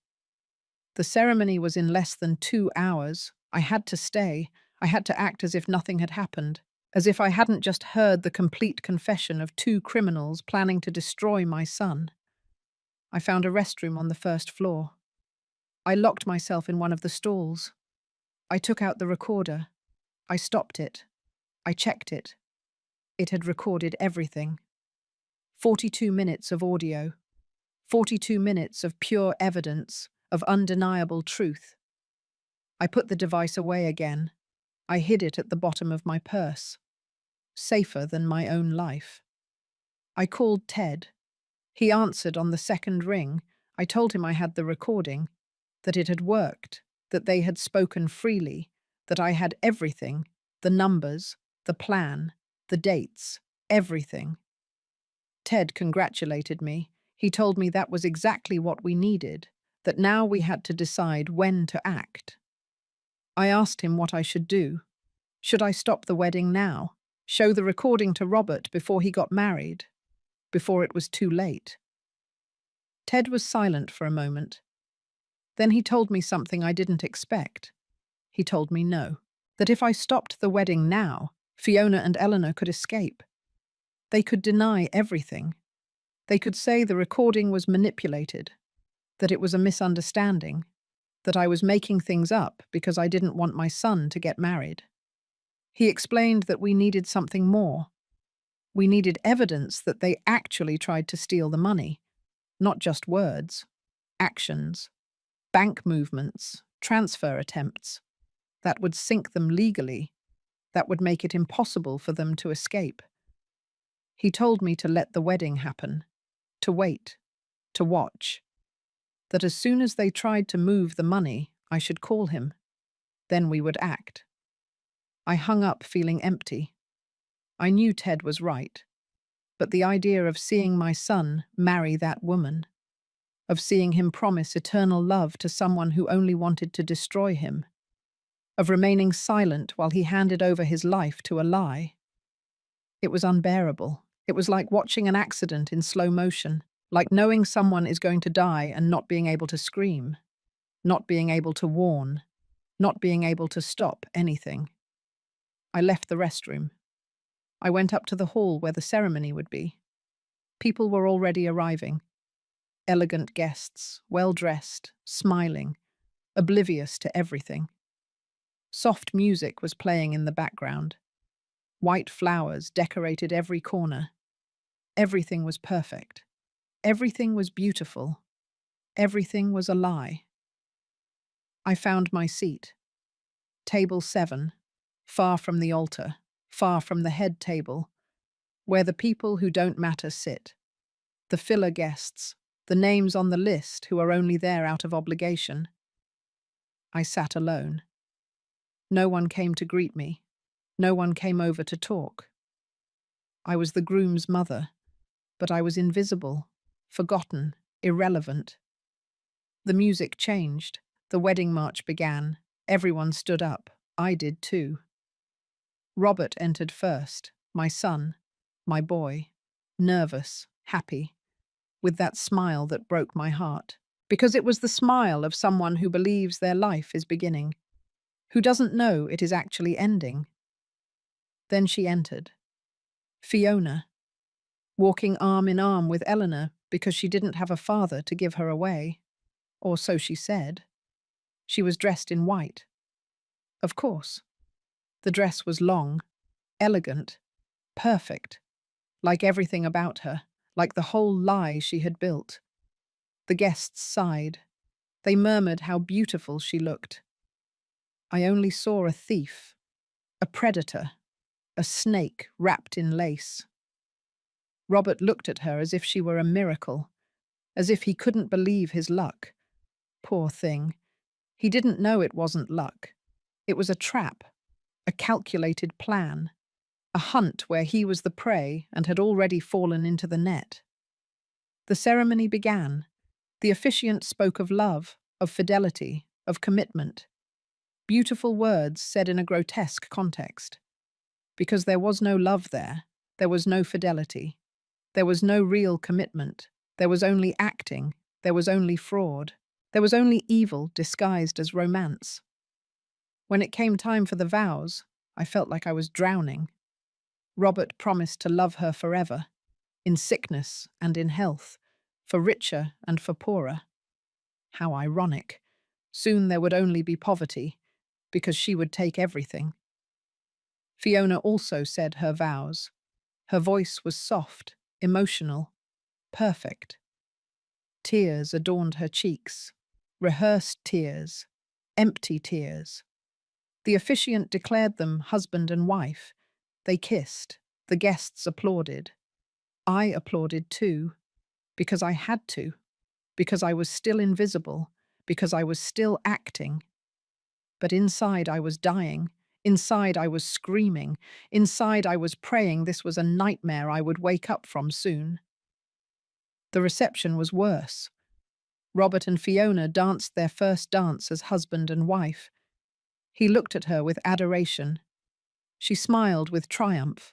A: The ceremony was in less than 2 hours. I had to stay. I had to act as if nothing had happened, as if I hadn't just heard the complete confession of 2 criminals planning to destroy my son. I found a restroom on the first floor. I locked myself in one of the stalls. I took out the recorder. I stopped it. I checked it. It had recorded everything. 42 minutes of audio. 42 minutes of pure evidence, of undeniable truth. I put the device away again. I hid it at the bottom of my purse. Safer than my own life. I called Ted. He answered on the second ring. I told him I had the recording, that it had worked, that they had spoken freely, that I had everything, the numbers, the plan, the dates, everything. Ted congratulated me. He told me that was exactly what we needed, that now we had to decide when to act. I asked him what I should do. Should I stop the wedding now? Show the recording to Robert before he got married? Before it was too late? Ted was silent for a moment. Then he told me something I didn't expect. He told me no, that if I stopped the wedding now, Fiona and Eleanor could escape. They could deny everything. They could say the recording was manipulated, that it was a misunderstanding, that I was making things up because I didn't want my son to get married. He explained that we needed something more. We needed evidence that they actually tried to steal the money, not just words, actions, bank movements, transfer attempts. That would sink them legally, that would make it impossible for them to escape. He told me to let the wedding happen, to wait, to watch, that as soon as they tried to move the money, I should call him. Then we would act. I hung up feeling empty. I knew Ted was right, but the idea of seeing my son marry that woman, of seeing him promise eternal love to someone who only wanted to destroy him, of remaining silent while he handed over his life to a lie. It was unbearable. It was like watching an accident in slow motion, like knowing someone is going to die and not being able to scream, not being able to warn, not being able to stop anything. I left the restroom. I went up to the hall where the ceremony would be. People were already arriving. Elegant guests, well-dressed, smiling, oblivious to everything. Soft music was playing in the background. White flowers decorated every corner. Everything was perfect. Everything was beautiful. Everything was a lie. I found my seat. Table 7, far from the altar, far from the head table, where the people who don't matter sit. The filler guests, the names on the list who are only there out of obligation. I sat alone. No one came to greet me. No one came over to talk. I was the groom's mother, but I was invisible, forgotten, irrelevant. The music changed. The wedding march began. Everyone stood up. I did too. Robert entered first, my son, my boy, nervous, happy, with that smile that broke my heart. Because it was the smile of someone who believes their life is beginning, who doesn't know it is actually ending. Then she entered. Fiona, walking arm in arm with Eleanor because she didn't have a father to give her away. Or so she said. She was dressed in white. Of course. The dress was long, elegant, perfect, like everything about her, like the whole lie she had built. The guests sighed. They murmured how beautiful she looked. I only saw a thief, a predator, a snake wrapped in lace. Robert looked at her as if she were a miracle, as if he couldn't believe his luck. Poor thing. He didn't know it wasn't luck. It was a trap, a calculated plan, a hunt where he was the prey and had already fallen into the net. The ceremony began. The officiant spoke of love, of fidelity, of commitment. Beautiful words said in a grotesque context. Because there was no love there was no fidelity. There was no real commitment. There was only acting. There was only fraud. There was only evil disguised as romance. When it came time for the vows, I felt like I was drowning. Robert promised to love her forever, in sickness and in health, for richer and for poorer. How ironic. Soon there would only be poverty, because she would take everything. Fiona also said her vows. Her voice was soft, emotional, perfect. Tears adorned her cheeks, rehearsed tears, empty tears. The officiant declared them husband and wife. They kissed. The guests applauded. I applauded too, because I had to, because I was still invisible, because I was still acting. But inside I was dying. Inside I was screaming. Inside I was praying this was a nightmare I would wake up from soon. The reception was worse. Robert and Fiona danced their first dance as husband and wife. He looked at her with adoration. She smiled with triumph.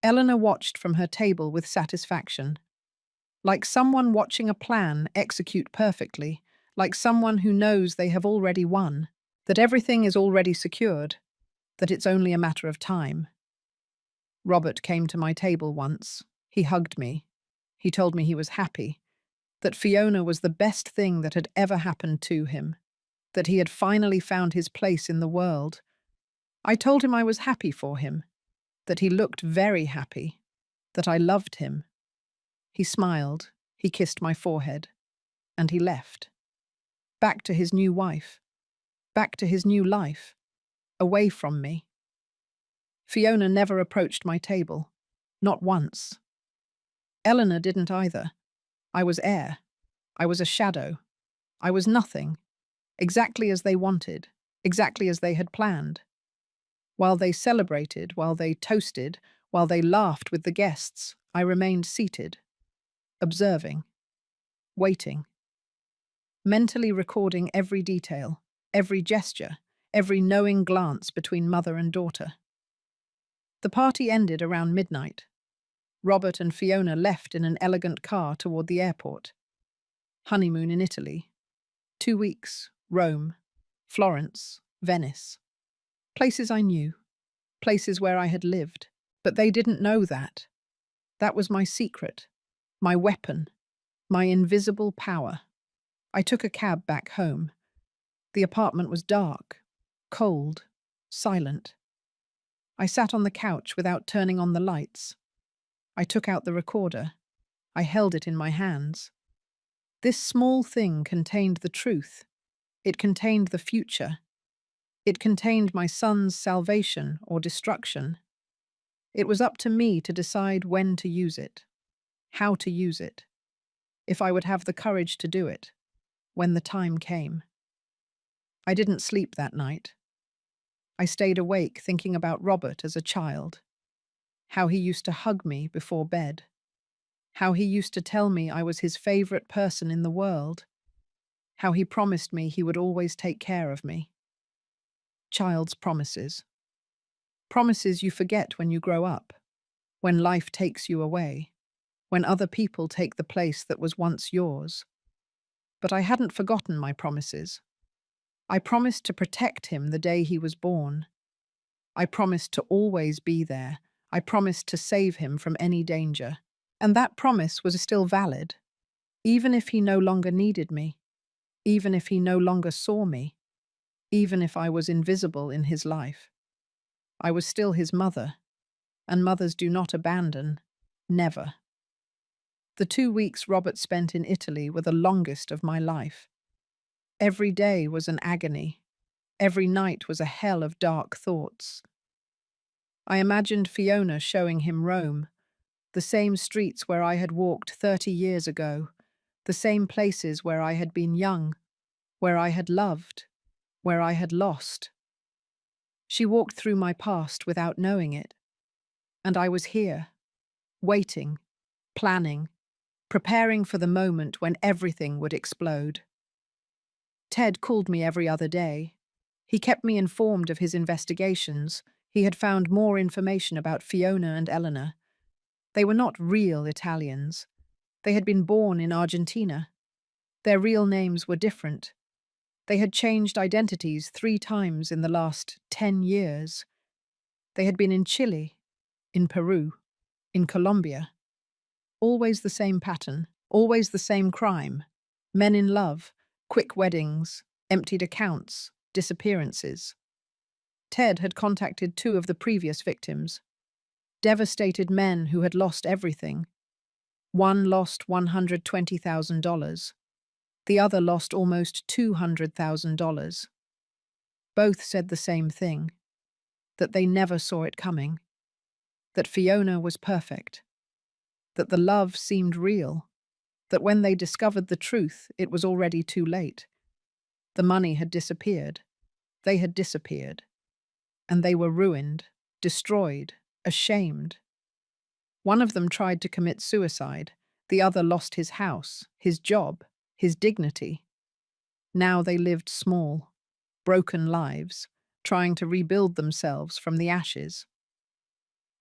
A: Eleanor watched from her table with satisfaction. Like someone watching a plan execute perfectly, like someone who knows they have already won, that everything is already secured, that it's only a matter of time. Robert came to my table once. He hugged me. He told me he was happy, that Fiona was the best thing that had ever happened to him, that he had finally found his place in the world. I told him I was happy for him, that he looked very happy, that I loved him. He smiled, he kissed my forehead, and he left. Back to his new wife, back to his new life, away from me. Fiona never approached my table, not once. Eleanor didn't either. I was air. I was a shadow. I was nothing, exactly as they wanted, exactly as they had planned. While they celebrated, while they toasted, while they laughed with the guests, I remained seated, observing, waiting, mentally recording every detail, every gesture, every knowing glance between mother and daughter. The party ended around midnight. Robert and Fiona left in an elegant car toward the airport. Honeymoon in Italy. 2 weeks, Rome, Florence, Venice. Places I knew, places where I had lived, but they didn't know that. That was my secret, my weapon, my invisible power. I took a cab back home. The apartment was dark, cold, silent. I sat on the couch without turning on the lights. I took out the recorder. I held it in my hands. This small thing contained the truth. It contained the future. It contained my son's salvation or destruction. It was up to me to decide when to use it, how to use it, if I would have the courage to do it, when the time came. I didn't sleep that night. I stayed awake thinking about Robert as a child, how he used to hug me before bed, how he used to tell me I was his favorite person in the world, how he promised me he would always take care of me. Child's promises. Promises you forget when you grow up, when life takes you away, when other people take the place that was once yours. But I hadn't forgotten my promises. I promised to protect him the day he was born. I promised to always be there. I promised to save him from any danger. And that promise was still valid, even if he no longer needed me, even if he no longer saw me, even if I was invisible in his life. I was still his mother, and mothers do not abandon, never. The 2 weeks Robert spent in Italy were the longest of my life. Every day was an agony. Every night was a hell of dark thoughts. I imagined Fiona showing him Rome, the same streets where I had walked 30 years ago, the same places where I had been young, where I had loved, where I had lost. She walked through my past without knowing it, and I was here, waiting, planning, preparing for the moment when everything would explode. Ted called me every other day. He kept me informed of his investigations. He had found more information about Fiona and Eleanor. They were not real Italians. They had been born in Argentina. Their real names were different. They had changed identities 3 times in the last 10 years. They had been in Chile, in Peru, in Colombia. Always the same pattern, Always the same crime. Men in love, quick weddings, emptied accounts, disappearances. Ted had contacted two of the previous victims. Devastated men who had lost everything. One lost $120,000. The other lost almost $200,000. Both said the same thing, that they never saw it coming, that Fiona was perfect, that the love seemed real, that when they discovered the truth, it was already too late. The money had disappeared. They had disappeared. And they were ruined, destroyed, ashamed. One of them tried to commit suicide. The other lost his house, his job, his dignity. Now they lived small, broken lives, trying to rebuild themselves from the ashes.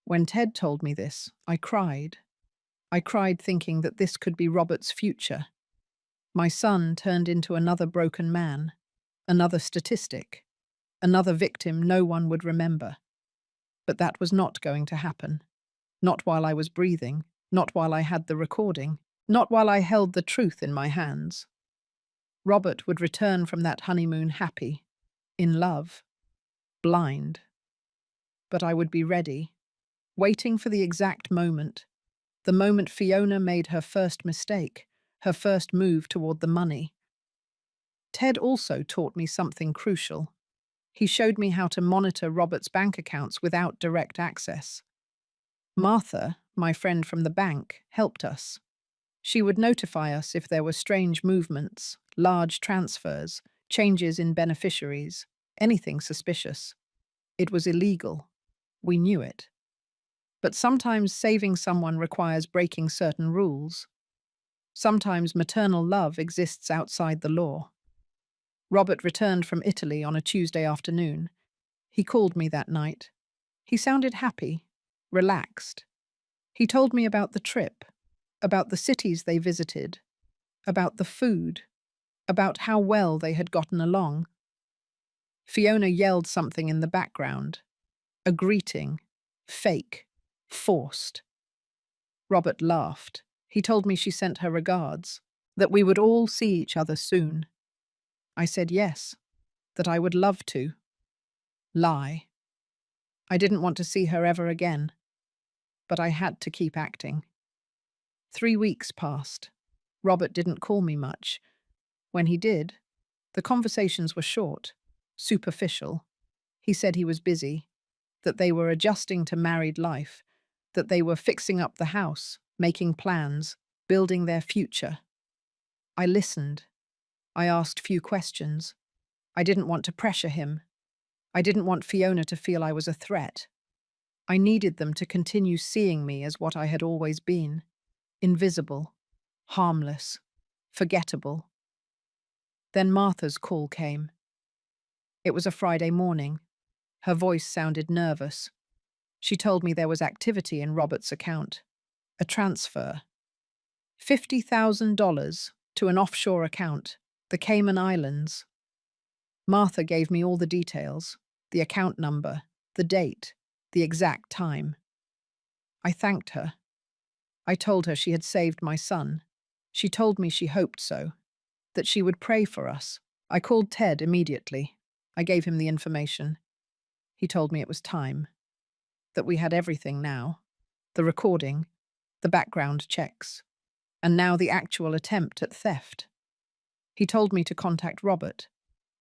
A: When Ted told me this, I cried. I cried thinking that this could be Robert's future. My son turned into another broken man, another statistic, another victim no one would remember. But that was not going to happen. Not while I was breathing, not while I had the recording, not while I held the truth in my hands. Robert would return from that honeymoon happy, in love, blind. But I would be ready, waiting for the exact moment, the moment Fiona made her first mistake, her first move toward the money. Ted also taught me something crucial. He showed me how to monitor Robert's bank accounts without direct access. Martha, my friend from the bank, helped us. She would notify us if there were strange movements, large transfers, changes in beneficiaries, anything suspicious. It was illegal. We knew it. But sometimes saving someone requires breaking certain rules. Sometimes maternal love exists outside the law. Robert returned from Italy on a Tuesday afternoon. He called me that night. He sounded happy, relaxed. He told me about the trip, about the cities they visited, about the food, about how well they had gotten along. Fiona yelled something in the background. A greeting. Fake. Forced. Robert laughed. He told me she sent her regards, that we would all see each other soon. I said yes, that I would love to. Lie. I didn't want to see her ever again, but I had to keep acting. 3 weeks passed. Robert didn't call me much. When he did, the conversations were short, superficial. He said he was busy, that they were adjusting to married life, that they were fixing up the house, making plans, building their future. I listened. I asked few questions. I didn't want to pressure him. I didn't want Fiona to feel I was a threat. I needed them to continue seeing me as what I had always been. Invisible, harmless, forgettable. Then Martha's call came. It was a Friday morning. Her voice sounded nervous. She told me there was activity in Robert's account. A transfer. $50,000 to an offshore account, the Cayman Islands. Martha gave me all the details, the account number, the date, the exact time. I thanked her. I told her she had saved my son. She told me she hoped so, that she would pray for us. I called Ted immediately. I gave him the information. He told me it was time, that we had everything now, the recording, the background checks, and now the actual attempt at theft. He told me to contact Robert,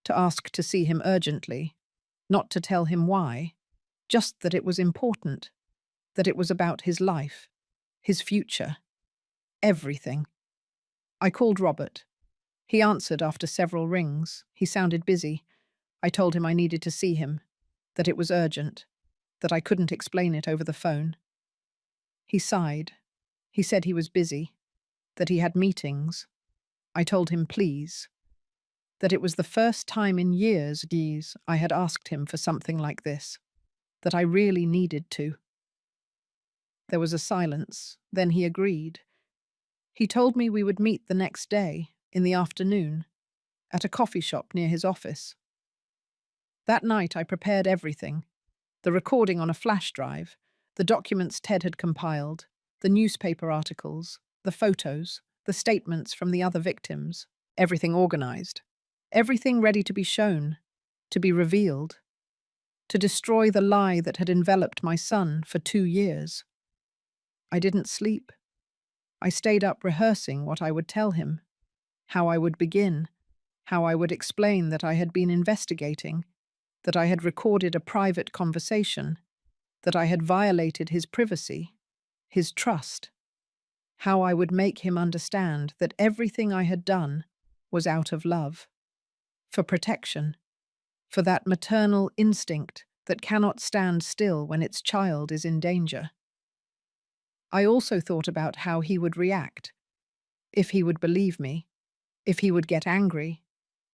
A: to ask to see him urgently, not to tell him why, just that it was important, that it was about his life, his future, everything. I called Robert. He answered after several rings. He sounded busy. I told him I needed to see him, that it was urgent, that I couldn't explain it over the phone. He sighed. He said he was busy, that he had meetings. I told him please, that it was the first time in years I had asked him for something like this, that I really needed to. There was a silence, then he agreed. He told me we would meet the next day, in the afternoon, at a coffee shop near his office. That night I prepared everything, the recording on a flash drive, the documents Ted had compiled, the newspaper articles, the photos, the statements from the other victims, everything organized, everything ready to be shown, to be revealed, to destroy the lie that had enveloped my son for 2 years. I didn't sleep. I stayed up rehearsing what I would tell him, how I would begin, how I would explain that I had been investigating, that I had recorded a private conversation, that I had violated his privacy, his trust, how I would make him understand that everything I had done was out of love, for protection, for that maternal instinct that cannot stand still when its child is in danger. I also thought about how he would react, if he would believe me, if he would get angry,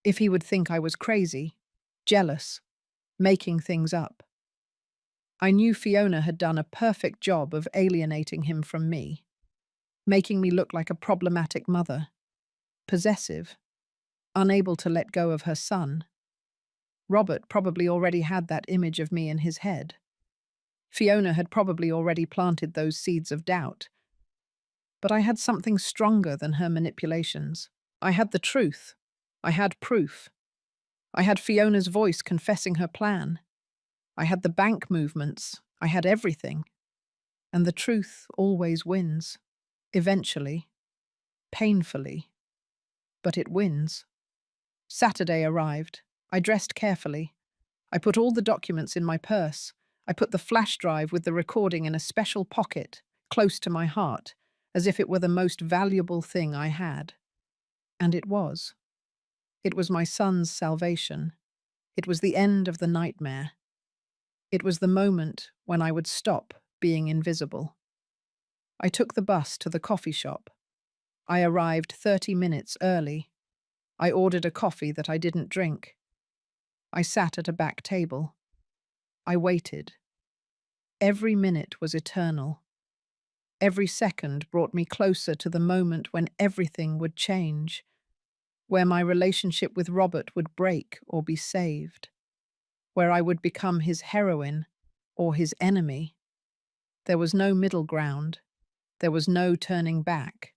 A: if he would think I was crazy, jealous, making things up. I knew Fiona had done a perfect job of alienating him from me, making me look like a problematic mother, possessive, unable to let go of her son. Robert probably already had that image of me in his head. Fiona had probably already planted those seeds of doubt. But I had something stronger than her manipulations. I had the truth. I had proof. I had Fiona's voice confessing her plan. I had the bank movements. I had everything. And the truth always wins. Eventually. Painfully. But it wins. Saturday arrived. I dressed carefully. I put all the documents in my purse. I put the flash drive with the recording in a special pocket, close to my heart, as if it were the most valuable thing I had. And it was. It was my son's salvation. It was the end of the nightmare. It was the moment when I would stop being invisible. I took the bus to the coffee shop. I arrived 30 minutes early. I ordered a coffee that I didn't drink. I sat at a back table. I waited. Every minute was eternal. Every second brought me closer to the moment when everything would change, where my relationship with Robert would break or be saved, where I would become his heroine or his enemy. There was no middle ground. There was no turning back.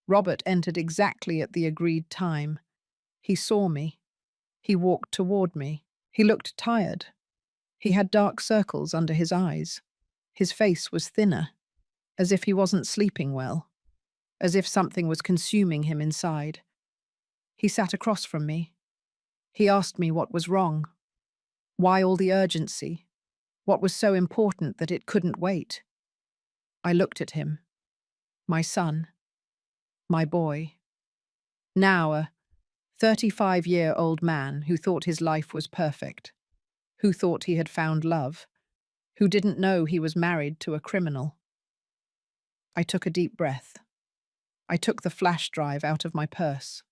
A: Robert entered exactly at the agreed time. He saw me. He walked toward me. He looked tired. He had dark circles under his eyes. His face was thinner, as if he wasn't sleeping well, as if something was consuming him inside. He sat across from me. He asked me what was wrong. Why all the urgency? What was so important that it couldn't wait? I looked at him. My son. My boy. Now a 35-year-old man who thought his life was perfect, who thought he had found love, who didn't know he was married to a criminal. I took a deep breath. I took the flash drive out of my purse.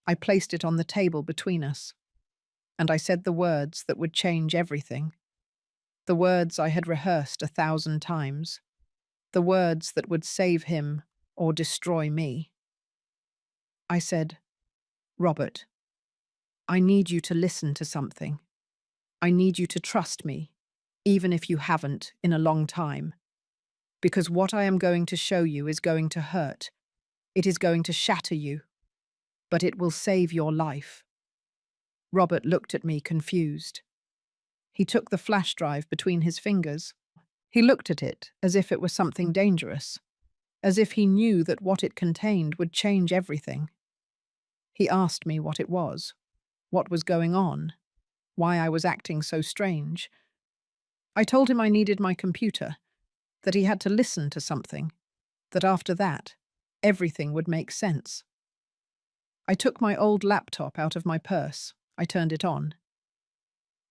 A: I placed it on the table between us, and I said the words that would change everything. The words I had rehearsed 1,000 times. The words that would save him or destroy me. I said, Robert, I need you to listen to something. I need you to trust me, even if you haven't in a long time. Because what I am going to show you is going to hurt. It is going to shatter you. But it will save your life. Robert looked at me confused. He took the flash drive between his fingers. He looked at it as if it were something dangerous, as if he knew that what it contained would change everything. He asked me what it was, what was going on, why I was acting so strange. I told him I needed my computer, that he had to listen to something, that after that, everything would make sense. I took my old laptop out of my purse. I turned it on.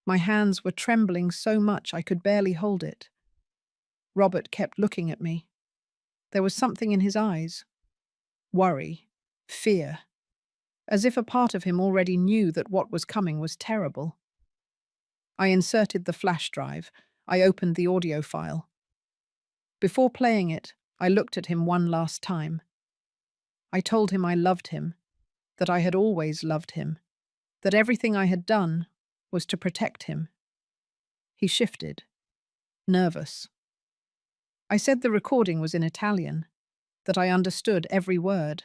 A: My hands were trembling so much I could barely hold it. Robert kept looking at me. There was something in his eyes. Worry, fear, as if a part of him already knew that what was coming was terrible. I inserted the flash drive. I opened the audio file. Before playing it, I looked at him one last time. I told him I loved him, that I had always loved him, that everything I had done was to protect him. He shifted, nervous. I said the recording was in Italian. that I understood every word,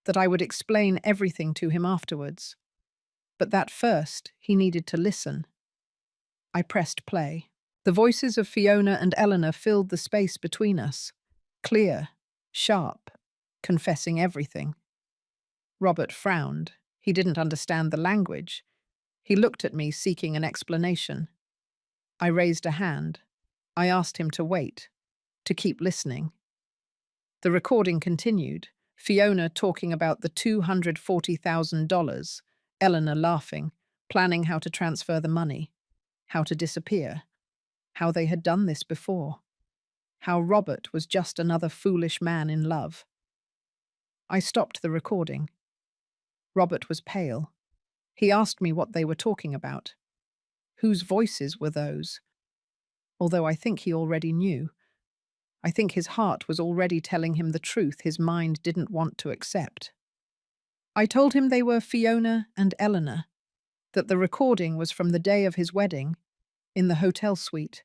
A: that I would explain everything to him afterwards. But that first, he needed to listen. I pressed play. The voices of Fiona and Eleanor filled the space between us, clear, sharp, confessing everything. Robert frowned. He didn't understand the language. He looked at me, seeking an explanation. I raised a hand. I asked him to wait, to keep listening. The recording continued, Fiona talking about the $240,000, Eleanor laughing, planning how to transfer the money, how to disappear, how they had done this before, how Robert was just another foolish man in love. I stopped the recording. Robert was pale. He asked me what they were talking about. Whose voices were those? Although I think he already knew. I think his heart was already telling him the truth his mind didn't want to accept. I told him they were Fiona and Eleanor, that the recording was from the day of his wedding, in the hotel suite,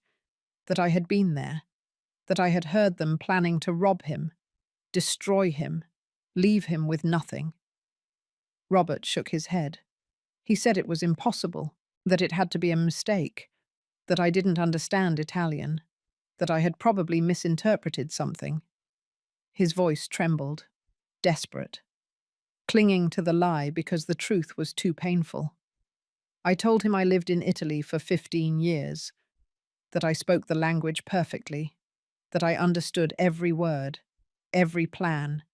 A: that I had been there, that I had heard them planning to rob him, destroy him, leave him with nothing. Robert shook his head. He said it was impossible, that it had to be a mistake, that I didn't understand Italian, that I had probably misinterpreted something. His voice trembled, desperate, clinging to the lie because the truth was too painful. I told him I lived in Italy for 15 years, that I spoke the language perfectly, that I understood every word, every plan,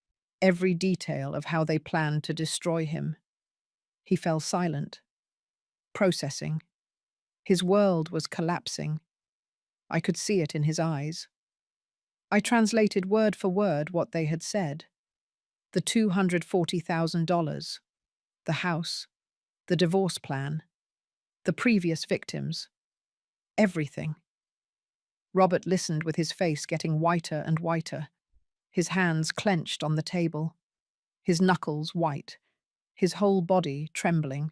A: every detail of how they planned to destroy him. He fell silent, processing. His world was collapsing. I could see it in his eyes. I translated word for word what they had said. The $240,000, the house, the divorce plan, the previous victims, everything. Robert listened with his face getting whiter and whiter, his hands clenched on the table, his knuckles white, his whole body trembling.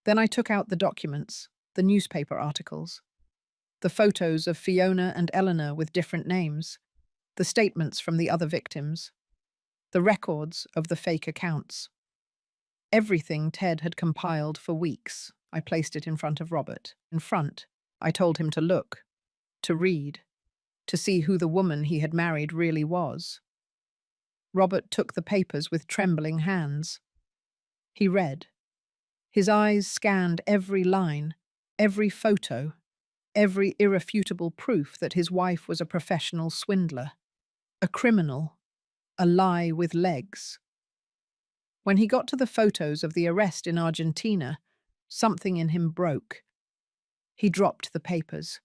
A: Then I took out the documents, the newspaper articles, the photos of Fiona and Eleanor with different names, the statements from the other victims, the records of the fake accounts. Everything Ted had compiled for weeks. I placed it in front of Robert. In front, I told him to look, to read, to see who the woman he had married really was. Robert took the papers with trembling hands. He read. His eyes scanned every line, every photo, every irrefutable proof that his wife was a professional swindler, a criminal, a lie with legs. When he got to the photos of the arrest in Argentina, something in him broke. He dropped the papers.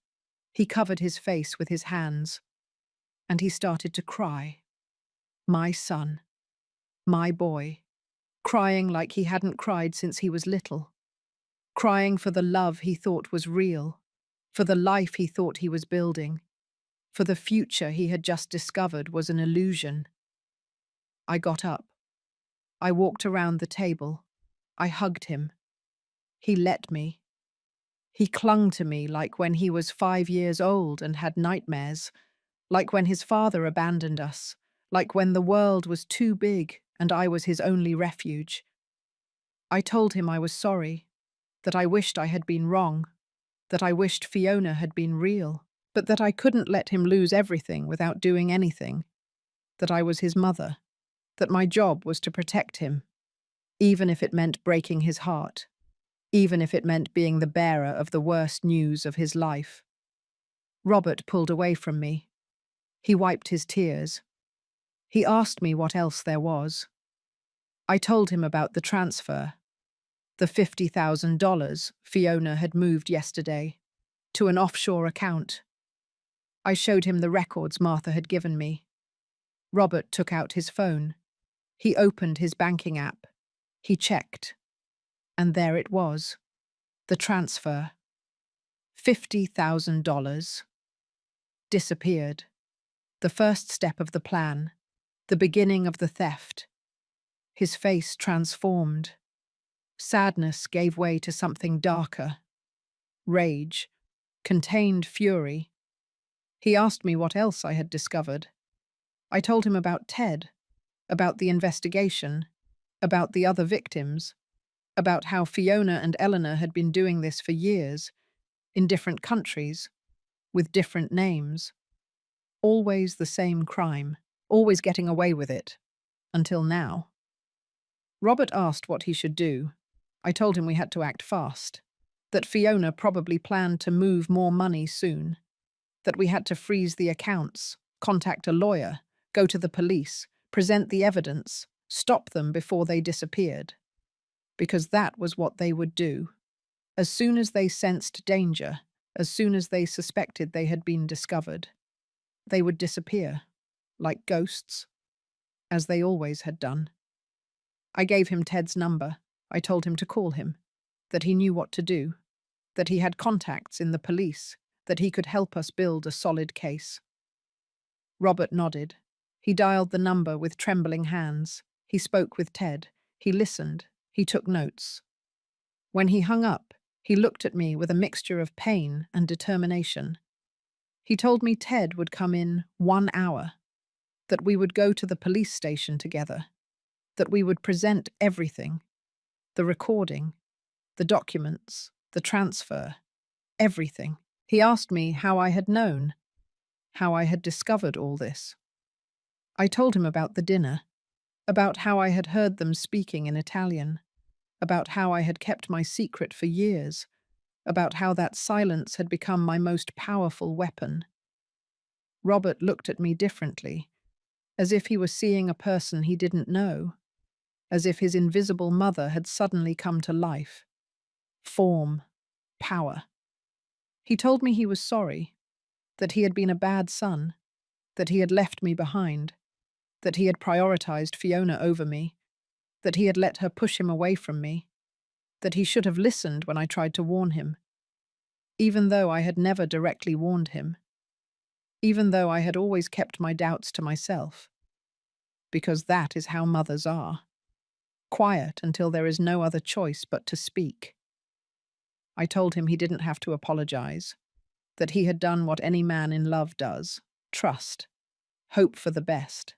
A: He covered his face with his hands, and he started to cry. My son, my boy, crying like he hadn't cried since he was little, crying for the love he thought was real, for the life he thought he was building, for the future he had just discovered was an illusion. I got up. I walked around the table. I hugged him. He let me. He clung to me like when he was 5 years old and had nightmares, like when his father abandoned us, like when the world was too big and I was his only refuge. I told him I was sorry, that I wished I had been wrong, that I wished Fiona had been real, but that I couldn't let him lose everything without doing anything, that I was his mother, that my job was to protect him, even if it meant breaking his heart, even if it meant being the bearer of the worst news of his life. Robert pulled away from me. He wiped his tears. He asked me what else there was. I told him about the transfer, the $50,000 Fiona had moved yesterday, to an offshore account. I showed him the records Martha had given me. Robert took out his phone. He opened his banking app. He checked. And there it was. The transfer. $50,000. Disappeared. The first step of the plan. The beginning of the theft. His face transformed. Sadness gave way to something darker. Rage. Contained fury. He asked me what else I had discovered. I told him about Ted, about the investigation, about the other victims, about how Fiona and Eleanor had been doing this for years, in different countries, with different names. Always the same crime, always getting away with it, until now. Robert asked what he should do. I told him we had to act fast, that Fiona probably planned to move more money soon, that we had to freeze the accounts, contact a lawyer, go to the police, present the evidence, stop them before they disappeared. Because that was what they would do. As soon as they sensed danger, as soon as they suspected they had been discovered, they would disappear, like ghosts, as they always had done. I gave him Ted's number. I told him to call him, that he knew what to do, that he had contacts in the police, that he could help us build a solid case. Robert nodded. He dialed the number with trembling hands. He spoke with Ted. He listened. He took notes. When he hung up, he looked at me with a mixture of pain and determination. He told me Ted would come in 1 hour, that we would go to the police station together, that we would present everything, the recording, the documents, the transfer, everything. He asked me how I had known, how I had discovered all this. I told him about the dinner, about how I had heard them speaking in Italian, about how I had kept my secret for years, about how that silence had become my most powerful weapon. Robert looked at me differently, as if he were seeing a person he didn't know, as if his invisible mother had suddenly come to life. Form, power. He told me he was sorry, that he had been a bad son, that he had left me behind, that he had prioritized Fiona over me, that he had let her push him away from me, that he should have listened when I tried to warn him, even though I had never directly warned him, even though I had always kept my doubts to myself, because that is how mothers are, quiet until there is no other choice but to speak. I told him he didn't have to apologize, that he had done what any man in love does, trust, hope for the best,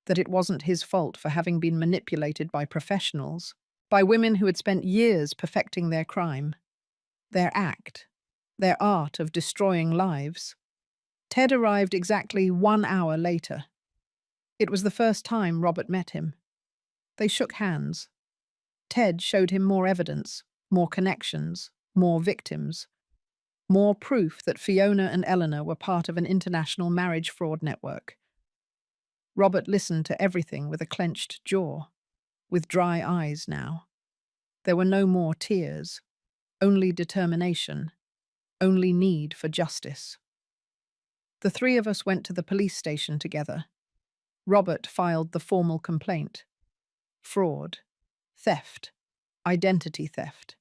A: that it wasn't his fault for having been manipulated by professionals, by women who had spent years perfecting their crime, their act, their art of destroying lives. Ted arrived exactly 1 hour later. It was the first time Robert met him. They shook hands. Ted showed him more evidence, more connections, more victims, more proof that Fiona and Eleanor were part of an international marriage fraud network. Robert listened to everything with a clenched jaw, with dry eyes now. There were no more tears, only determination, only need for justice. The three of us went to the police station together. Robert filed the formal complaint. Fraud, theft, identity theft.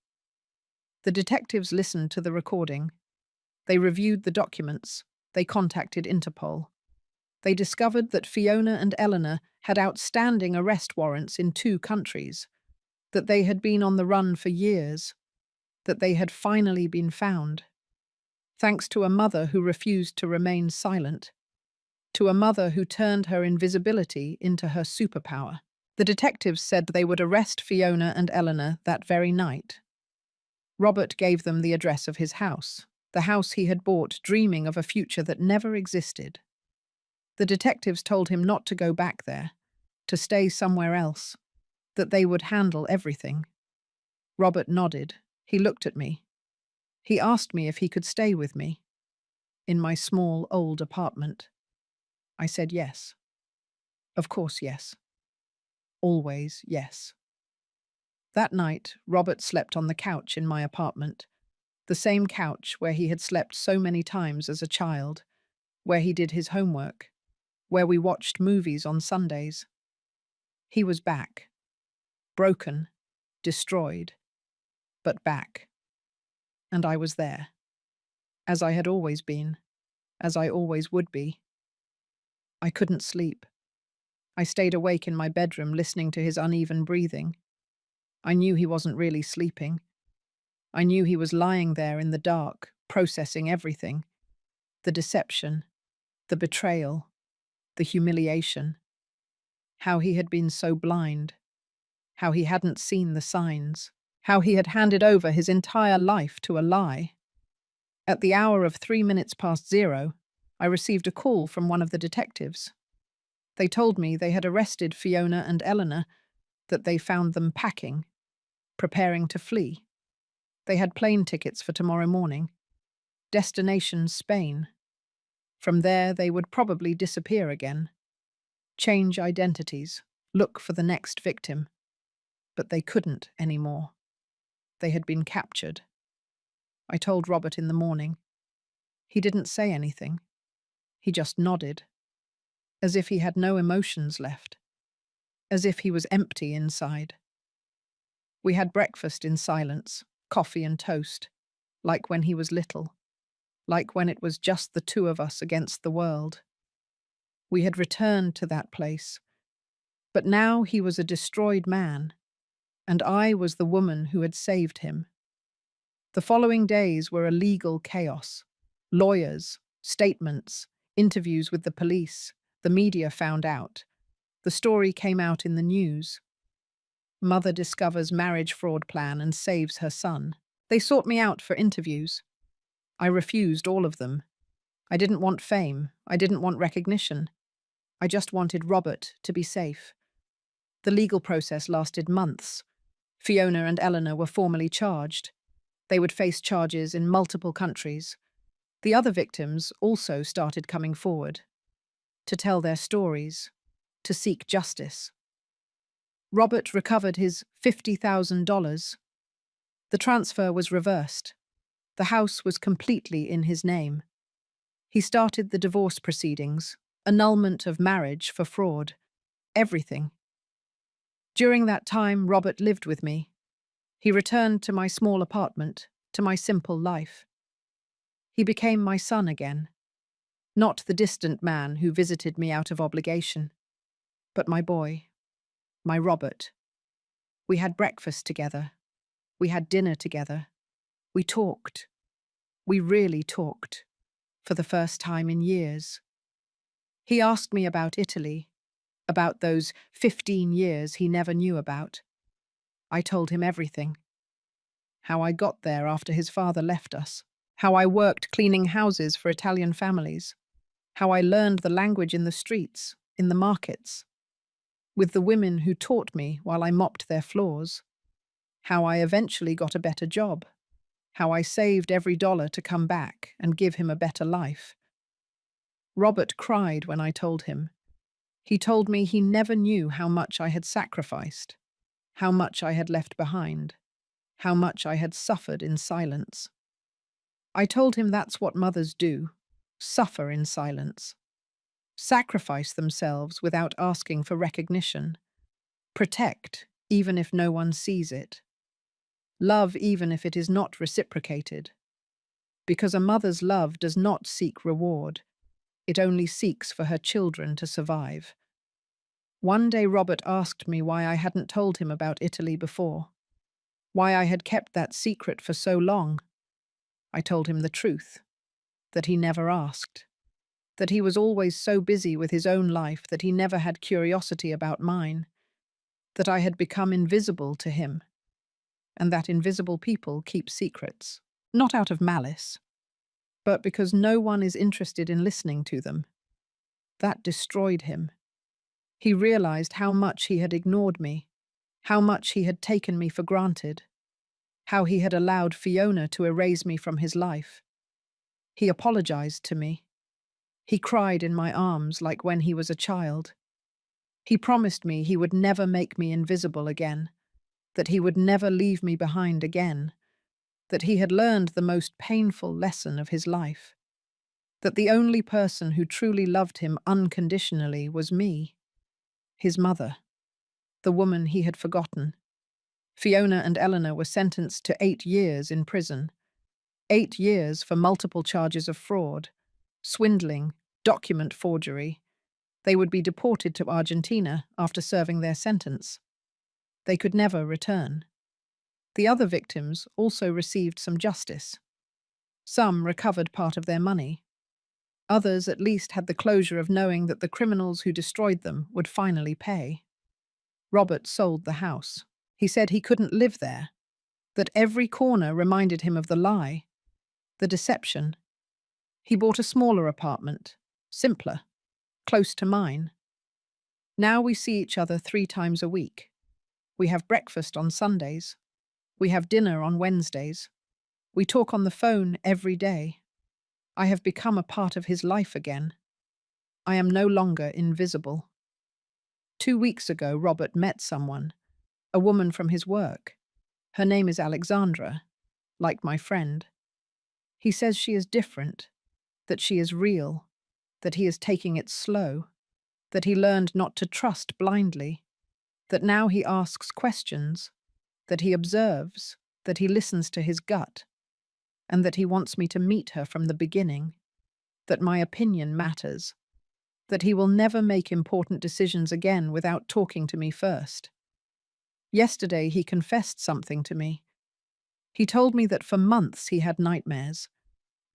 A: The detectives listened to the recording. They reviewed the documents. They contacted Interpol. They discovered that Fiona and Eleanor had outstanding arrest warrants in 2 countries, that they had been on the run for years, that they had finally been found. Thanks to a mother who refused to remain silent, to a mother who turned her invisibility into her superpower. The detectives said they would arrest Fiona and Eleanor that very night. Robert gave them the address of his house, the house he had bought dreaming of a future that never existed. The detectives told him not to go back there, to stay somewhere else, that they would handle everything. Robert nodded. He looked at me. He asked me if he could stay with me, in my small, old apartment. I said yes. Of course, yes. Always yes. That night, Robert slept on the couch in my apartment, the same couch where he had slept so many times as a child, where he did his homework, where we watched movies on Sundays. He was back. Broken, destroyed, but back. And I was there, as I had always been, as I always would be. I couldn't sleep. I stayed awake in my bedroom listening to his uneven breathing. I knew he wasn't really sleeping. I knew he was lying there in the dark, processing everything. The deception, the betrayal, the humiliation, how he had been so blind, how he hadn't seen the signs, how he had handed over his entire life to a lie. At the hour of 3 minutes past 0, I received a call from one of the detectives. They told me they had arrested Fiona and Eleanor, that they found them packing, preparing to flee. They had plane tickets for tomorrow morning. Destination Spain. From there, they would probably disappear again. Change identities, look for the next victim. But they couldn't anymore. They had been captured. I told Robert in the morning. He didn't say anything. He just nodded, as if he had no emotions left, as if he was empty inside. We had breakfast in silence, coffee and toast, like when he was little, like when it was just the two of us against the world. We had returned to that place, but now he was a destroyed man, and I was the woman who had saved him. The following days were a legal chaos. Lawyers, statements, interviews with the police. The media found out. The story came out in the news. Mother discovers marriage fraud plan and saves her son. They sought me out for interviews. I refused all of them. I didn't want fame. I didn't want recognition. I just wanted Robert to be safe. The legal process lasted months. Fiona and Eleanor were formally charged. They would face charges in multiple countries. The other victims also started coming forward to tell their stories, to seek justice. Robert recovered his $50,000. The transfer was reversed. The house was completely in his name. He started the divorce proceedings, annulment of marriage for fraud, everything. During that time, Robert lived with me. He returned to my small apartment, to my simple life. He became my son again, not the distant man who visited me out of obligation, but my boy, my Robert. We had breakfast together. We had dinner together. We talked. We really talked, for the first time in years. He asked me about Italy, about those 15 years he never knew about. I told him everything. How I got there after his father left us. How I worked cleaning houses for Italian families. How I learned the language in the streets, in the markets, with the women who taught me while I mopped their floors. How I eventually got a better job. How I saved every dollar to come back and give him a better life. Robert cried when I told him. He told me he never knew how much I had sacrificed, how much I had left behind, how much I had suffered in silence. I told him that's what mothers do, suffer in silence, sacrifice themselves without asking for recognition, protect even if no one sees it, love even if it is not reciprocated. Because a mother's love does not seek reward, it only seeks for her children to survive. One day Robert asked me why I hadn't told him about Italy before, why I had kept that secret for so long. I told him the truth, that he never asked, that he was always so busy with his own life that he never had curiosity about mine, that I had become invisible to him, and that invisible people keep secrets, not out of malice, but because no one is interested in listening to them. That destroyed him. He realized how much he had ignored me, how much he had taken me for granted, how he had allowed Fiona to erase me from his life. He apologized to me. He cried in my arms like when he was a child. He promised me he would never make me invisible again, that he would never leave me behind again, that he had learned the most painful lesson of his life, that the only person who truly loved him unconditionally was me, his mother, the woman he had forgotten. Fiona and Eleanor were sentenced to 8 years in prison. 8 years for multiple charges of fraud, swindling, document forgery. They would be deported to Argentina after serving their sentence. They could never return. The other victims also received some justice. Some recovered part of their money. Others at least had the closure of knowing that the criminals who destroyed them would finally pay. Robert sold the house. He said he couldn't live there, that every corner reminded him of the lie, the deception. He bought a smaller apartment, simpler, close to mine. Now we see each other 3 times a week. We have breakfast on Sundays. We have dinner on Wednesdays. We talk on the phone every day. I have become a part of his life again. I am no longer invisible. 2 weeks ago, Robert met someone, a woman from his work. Her name is Alexandra, like my friend. He says she is different, that she is real, that he is taking it slow, that he learned not to trust blindly, that now he asks questions, that he observes, that he listens to his gut, and that he wants me to meet her from the beginning, that my opinion matters, that he will never make important decisions again without talking to me first. Yesterday he confessed something to me. He told me that for months he had nightmares,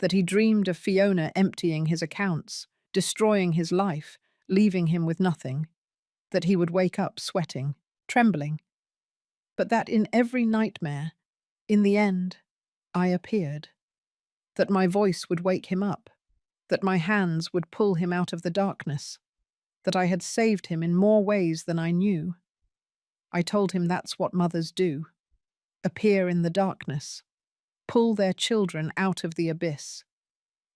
A: that he dreamed of Fiona emptying his accounts, destroying his life, leaving him with nothing, that he would wake up sweating, trembling, but that in every nightmare, in the end, I appeared, that my voice would wake him up, that my hands would pull him out of the darkness, that I had saved him in more ways than I knew. I told him that's what mothers do, appear in the darkness, pull their children out of the abyss,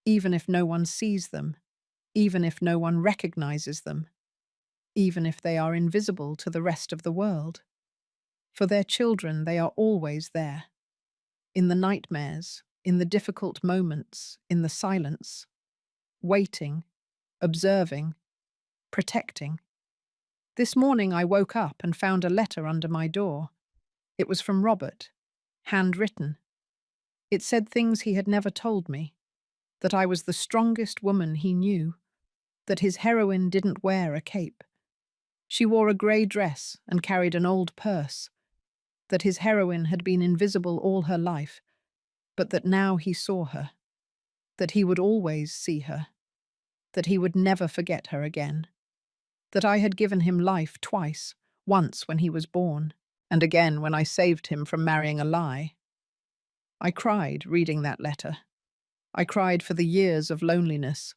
A: even if no one sees them, even if no one recognizes them, even if they are invisible to the rest of the world. For their children, they are always there, in the nightmares, in the difficult moments, in the silence, waiting, observing, protecting. This morning I woke up and found a letter under my door. It was from Robert, handwritten. It said things he had never told me, that I was the strongest woman he knew, that his heroine didn't wear a cape. She wore a grey dress and carried an old purse, that his heroine had been invisible all her life, but that now he saw her, that he would always see her, that he would never forget her again, that I had given him life twice, once when he was born, and again when I saved him from marrying a lie. I cried reading that letter. I cried for the years of loneliness,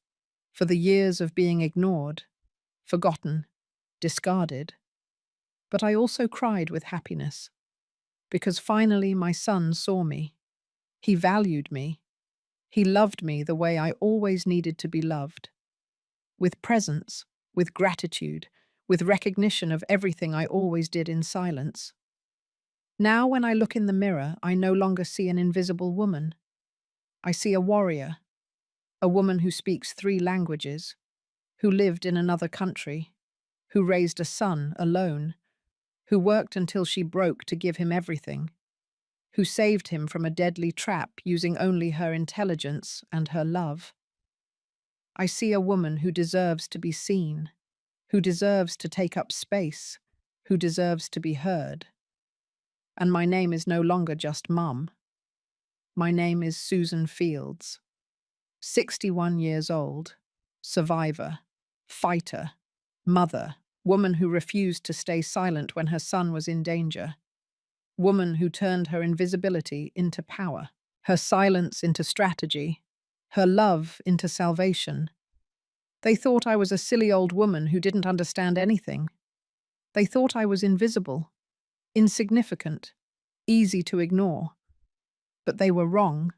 A: for the years of being ignored, forgotten, discarded. But I also cried with happiness, because finally my son saw me. He valued me. He loved me the way I always needed to be loved, with presence, with gratitude, with recognition of everything I always did in silence. Now when I look in the mirror, I no longer see an invisible woman. I see a warrior, a woman who speaks 3 languages, who lived in another country, who raised a son alone, who worked until she broke to give him everything, who saved him from a deadly trap using only her intelligence and her love. I see a woman who deserves to be seen, who deserves to take up space, who deserves to be heard. And my name is no longer just Mum. My name is Susan Fields, 61 years old, survivor, fighter, mother, woman who refused to stay silent when her son was in danger, woman who turned her invisibility into power, her silence into strategy, her love into salvation. They thought I was a silly old woman who didn't understand anything. They thought I was invisible, insignificant, easy to ignore. But they were wrong,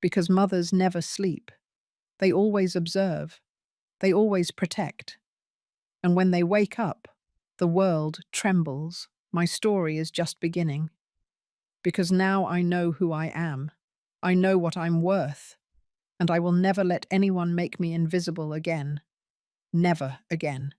A: because mothers never sleep. They always observe. They always protect. And when they wake up, the world trembles. My story is just beginning. Because now I know who I am. I know what I'm worth. And I will never let anyone make me invisible again. Never again.